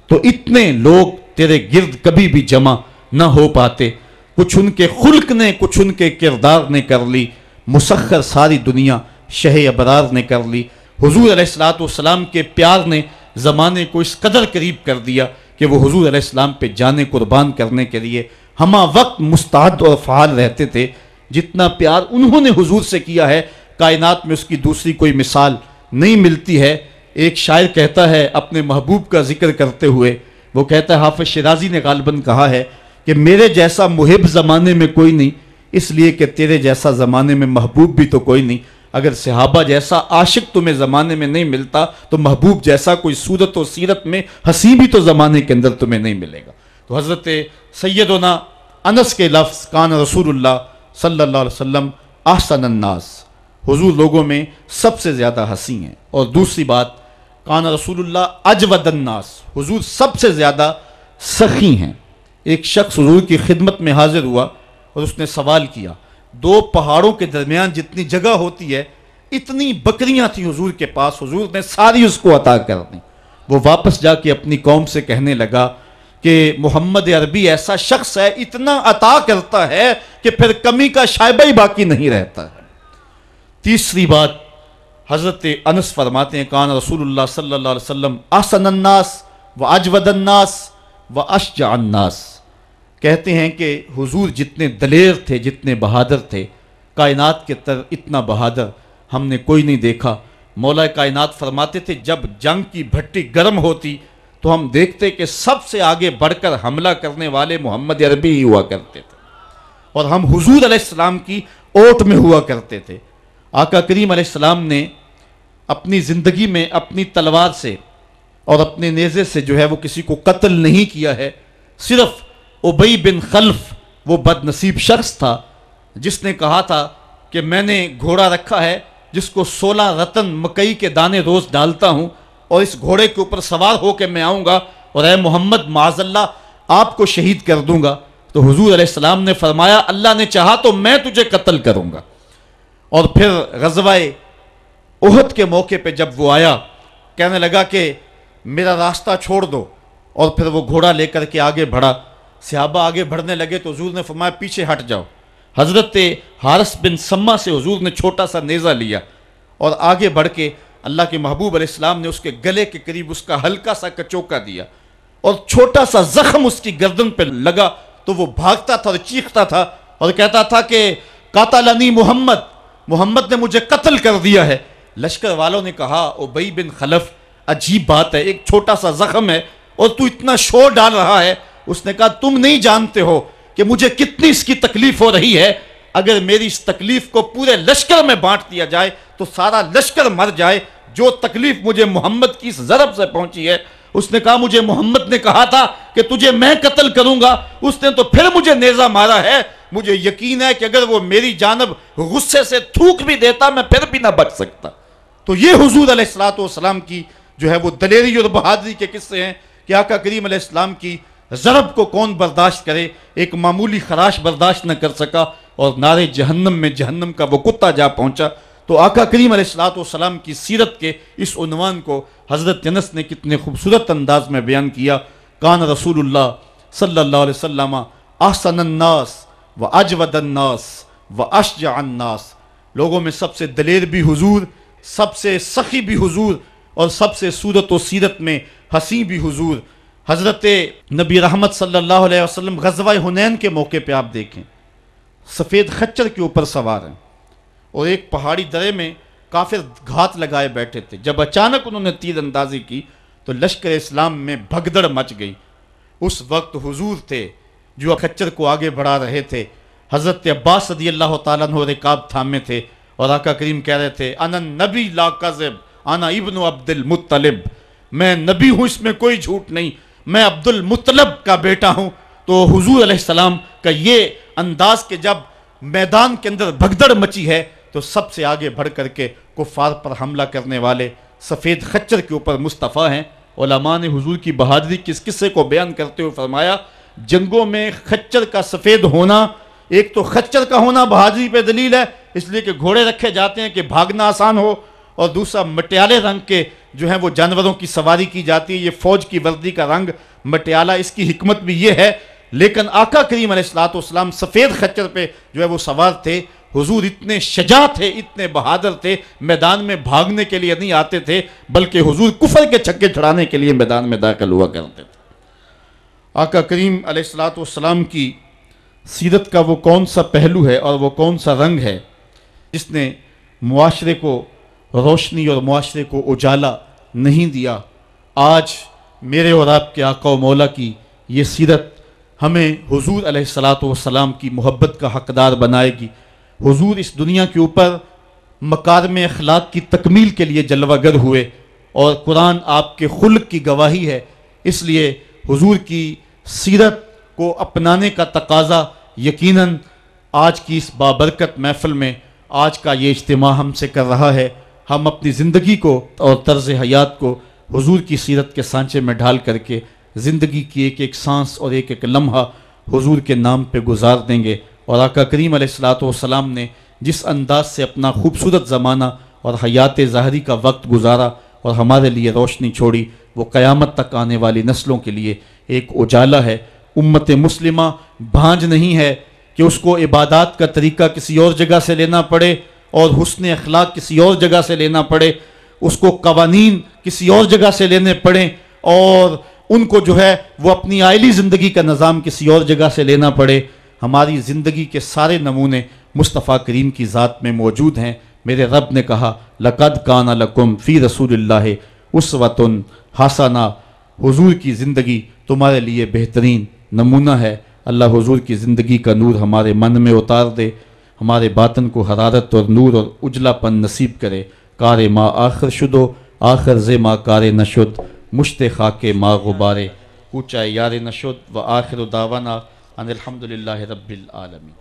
Speaker 1: تو اتنے لوگ تیرے گرد کبھی بھی جمع نہ ہو پاتے۔ کچھ ان کے خلق نے، کچھ ان کے کردار نے کر لی، مسخر ساری دنیا شہ ابرار نے کر لی۔ حضور علیہ الصلوۃ والسلام کے پیار نے زمانے کو اس قدر قریب کر دیا کہ وہ حضور علیہ السلام پہ جانیں قربان کرنے کے لیے ہمہ وقت مستعد اور فعال رہتے تھے۔ جتنا پیار انہوں نے حضور سے کیا ہے کائنات میں اس کی دوسری کوئی مثال نہیں ملتی ہے۔ ایک شاعر کہتا ہے اپنے محبوب کا ذکر کرتے ہوئے، وہ کہتا ہے، حافظ شیرازی نے غالباً کہا ہے کہ میرے جیسا محب زمانے میں کوئی نہیں، اس لیے کہ تیرے جیسا زمانے میں محبوب بھی تو کوئی نہیں۔ اگر صحابہ جیسا عاشق تمہیں زمانے میں نہیں ملتا تو محبوب جیسا کوئی صورت و سیرت میں حسین بھی تو زمانے کے اندر تمہیں نہیں ملے گا۔ تو حضرت سیدنا انس کے لفظ، کان رسول اللہ صلی اللہ علیہ وسلم احسن الناس، حضور لوگوں میں سب سے زیادہ حسین ہیں۔ اور دوسری بات، کان رسول اللہ اجود الناس، حضور سب سے زیادہ سخی ہیں۔ ایک شخص حضور کی خدمت میں حاضر ہوا اور اس نے سوال کیا، 2 پہاڑوں کے درمیان جتنی جگہ ہوتی ہے اتنی بکریاں تھیں حضور کے پاس، حضور نے ساری اس کو عطا کر دیں۔ وہ واپس جا کے اپنی قوم سے کہنے لگا کہ محمد عربی ایسا شخص ہے، اتنا عطا کرتا ہے کہ پھر کمی کا شائبہ ہی باقی نہیں رہتا ہے۔ تیسری بات، حضرت انس فرماتے ہیں، کان رسول اللہ صلی اللہ علیہ وسلم احسن الناس و اجود الناس و اشجع الناس، کہتے ہیں کہ حضور جتنے دلیر تھے، جتنے بہادر تھے، کائنات کے تر اتنا بہادر ہم نے کوئی نہیں دیکھا۔ مولا کائنات فرماتے تھے جب جنگ کی بھٹی گرم ہوتی تو ہم دیکھتے کہ سب سے آگے بڑھ کر حملہ کرنے والے محمد عربی ہی ہوا کرتے تھے، اور ہم حضور علیہ السلام کی اوٹ میں ہوا کرتے تھے۔ آقا کریم علیہ السلام نے اپنی زندگی میں اپنی تلوار سے اور اپنے نیزے سے جو ہے وہ کسی کو قتل نہیں کیا ہے، صرف ابی بن خلف وہ بد نصیب شخص تھا جس نے کہا تھا کہ میں نے گھوڑا رکھا ہے جس کو 16 رتن مکئی کے دانے روز ڈالتا ہوں، اور اس گھوڑے کے اوپر سوار ہو کے میں آؤں گا اور اے محمد معاذ اللہ آپ کو شہید کر دوں گا۔ تو حضور علیہ السلام نے فرمایا اللہ نے چاہا تو میں تجھے قتل کروں گا۔ اور پھر غزوہ احد کے موقع پہ جب وہ آیا، کہنے لگا کہ میرا راستہ چھوڑ دو، اور پھر وہ گھوڑا لے کر کے آگے بڑھا۔ صحابہ آگے بڑھنے لگے تو حضور نے فرمایا پیچھے ہٹ جاؤ۔ حضرت حارث بن سما سے حضور نے چھوٹا سا نیزہ لیا اور آگے بڑھ کے اللہ کے محبوب علیہ السلام نے اس کے گلے کے قریب اس کا ہلکا سا کچوکا دیا، اور چھوٹا سا زخم اس کی گردن پہ لگا تو وہ بھاگتا تھا اور چیختا تھا اور کہتا تھا کہ قاتلنی محمد، محمد نے مجھے قتل کر دیا ہے۔ لشکر والوں نے کہا ابی بن خلف عجیب بات ہے، ایک چھوٹا سا زخم ہے اور تو اتنا شور ڈال رہا ہے۔ اس نے کہا تم نہیں جانتے ہو کہ مجھے کتنی اس کی تکلیف ہو رہی ہے، اگر میری اس تکلیف کو پورے لشکر میں بانٹ دیا جائے تو سارا لشکر مر جائے، جو تکلیف مجھے محمد کی اس ضرب سے پہنچی ہے۔ اس نے کہا مجھے محمد نے کہا تھا کہ تجھے میں قتل کروں گا، اس نے تو پھر مجھے نیزہ مارا ہے، مجھے یقین ہے کہ اگر وہ میری جانب غصے سے تھوک بھی دیتا میں پھر بھی نہ بچ سکتا۔ تو یہ حضور علیہ السلام کی جو ہے وہ دلیری اور بہادری کے قصے ہیں کہ آقا کریم علیہ السلام کی ضرب کو کون برداشت کرے، ایک معمولی خراش برداشت نہ کر سکا اور نارے جہنم میں جہنم کا وہ کتا جا پہنچا۔ تو آقا کریم علیہ السلام کی سیرت کے اس عنوان کو حضرت انس نے کتنے خوبصورت انداز میں بیان کیا۔ کان رسول اللہ صلی اللہ علیہ وسلم احسن الناس و اجود الناس و اشجع الناس، لوگوں میں سب سے دلیر بھی حضور، سب سے سخی بھی حضور، اور سب سے صورت و سیرت میں حسین بھی حضور۔ حضرت نبی رحمت صلی اللہ علیہ وسلم غزوہ حنین کے موقع پہ آپ دیکھیں، سفید خچر کے اوپر سوار ہیں اور ایک پہاڑی درے میں کافر گھات لگائے بیٹھے تھے۔ جب اچانک انہوں نے تیر اندازی کی تو لشکر اسلام میں بھگدڑ مچ گئی۔ اس وقت حضور تھے جو خچر کو آگے بڑھا رہے تھے، حضرت عباس رضی اللہ تعالیٰ عنہ رکاب تھامے تھے اور آقا کریم کہہ رہے تھے انا نبی لا کذب انا ابن عبد المطلب، میں نبی ہوں، اس میں کوئی جھوٹ نہیں، میں عبد المطلب کا بیٹا ہوں۔ تو حضور علیہ السلام کا یہ انداز کہ جب میدان کے اندر بھگدڑ مچی ہے تو سب سے آگے بڑھ کر کے کفار پر حملہ کرنے والے سفید خچر کے اوپر مصطفیٰ ہیں۔ علماء نے حضور کی بہادری کے اس قصے کو بیان کرتے ہوئے فرمایا جنگوں میں خچر کا سفید ہونا، ایک تو خچر کا ہونا بہادری پہ دلیل ہے، اس لیے کہ گھوڑے رکھے جاتے ہیں کہ بھاگنا آسان ہو، اور دوسرا مٹیالے رنگ کے جو ہیں وہ جانوروں کی سواری کی جاتی ہے، یہ فوج کی وردی کا رنگ مٹیالہ، اس کی حکمت بھی یہ ہے۔ لیکن آقا کریم علیہ السلام سفید خچر پہ جو ہے وہ سوار تھے۔ حضور اتنے شجاع تھے، اتنے بہادر تھے، میدان میں بھاگنے کے لیے نہیں آتے تھے بلکہ حضور کفر کے چھکے چھڑانے کے لیے میدان میں داخل ہوا کرتے تھے۔ آقا کریم علیہ السلام کی سیرت کا وہ کون سا پہلو ہے اور وہ کون سا رنگ ہے جس نے معاشرے کو روشنی اور معاشرے کو اجالا نہیں دیا؟ آج میرے اور آپ کے آقا و مولا کی یہ سیرت ہمیں حضور علیہ السلام کی محبت کا حقدار بنائے گی۔ حضور اس دنیا کے اوپر مکارم اخلاق کی تکمیل کے لیے جلوہ گر ہوئے اور قرآن آپ کے خلق کی گواہی ہے، اس لیے حضور کی سیرت کو اپنانے کا تقاضا یقیناً آج کی اس بابرکت محفل میں آج کا یہ اجتماع ہم سے کر رہا ہے۔ ہم اپنی زندگی کو اور طرز حیات کو حضور کی سیرت کے سانچے میں ڈھال کر کے زندگی کی ایک ایک سانس اور ایک ایک لمحہ حضور کے نام پہ گزار دیں گے۔ اور آقا کریم علیہ السلام نے جس انداز سے اپنا خوبصورت زمانہ اور حیات ظاہری کا وقت گزارا اور ہمارے لیے روشنی چھوڑی، وہ قیامت تک آنے والی نسلوں کے لیے ایک اجالا ہے۔ امت مسلمہ بھانج نہیں ہے کہ اس کو عبادات کا طریقہ کسی اور جگہ سے لینا پڑے اور حسن اخلاق کسی اور جگہ سے لینا پڑے، اس کو قوانین کسی اور جگہ سے لینے پڑیں اور ان کو جو ہے وہ اپنی عائلی زندگی کا نظام کسی اور جگہ سے لینا پڑے۔ ہماری زندگی کے سارے نمونے مصطفیٰ کریم کی ذات میں موجود ہیں۔ میرے رب نے کہا لَقَدْ كَانَ لَكُمْ فِي رَسُولِ اللَّهِ أُسْوَةٌ حَسَنَةٌ، حضور کی زندگی تمہارے لیے بہترین نمونہ ہے۔ اللہ حضور کی زندگی کا نور ہمارے من میں اتار دے، ہمارے باطن کو حرارت اور نور اور اجلا پن نصیب کرے۔ کار ما آخر شدو آخر ز ما کار نشد، مشت خاک ما غبارے کوچہ یار نشد، و آخر دعوانا ان الحمدللہ رب العالمین۔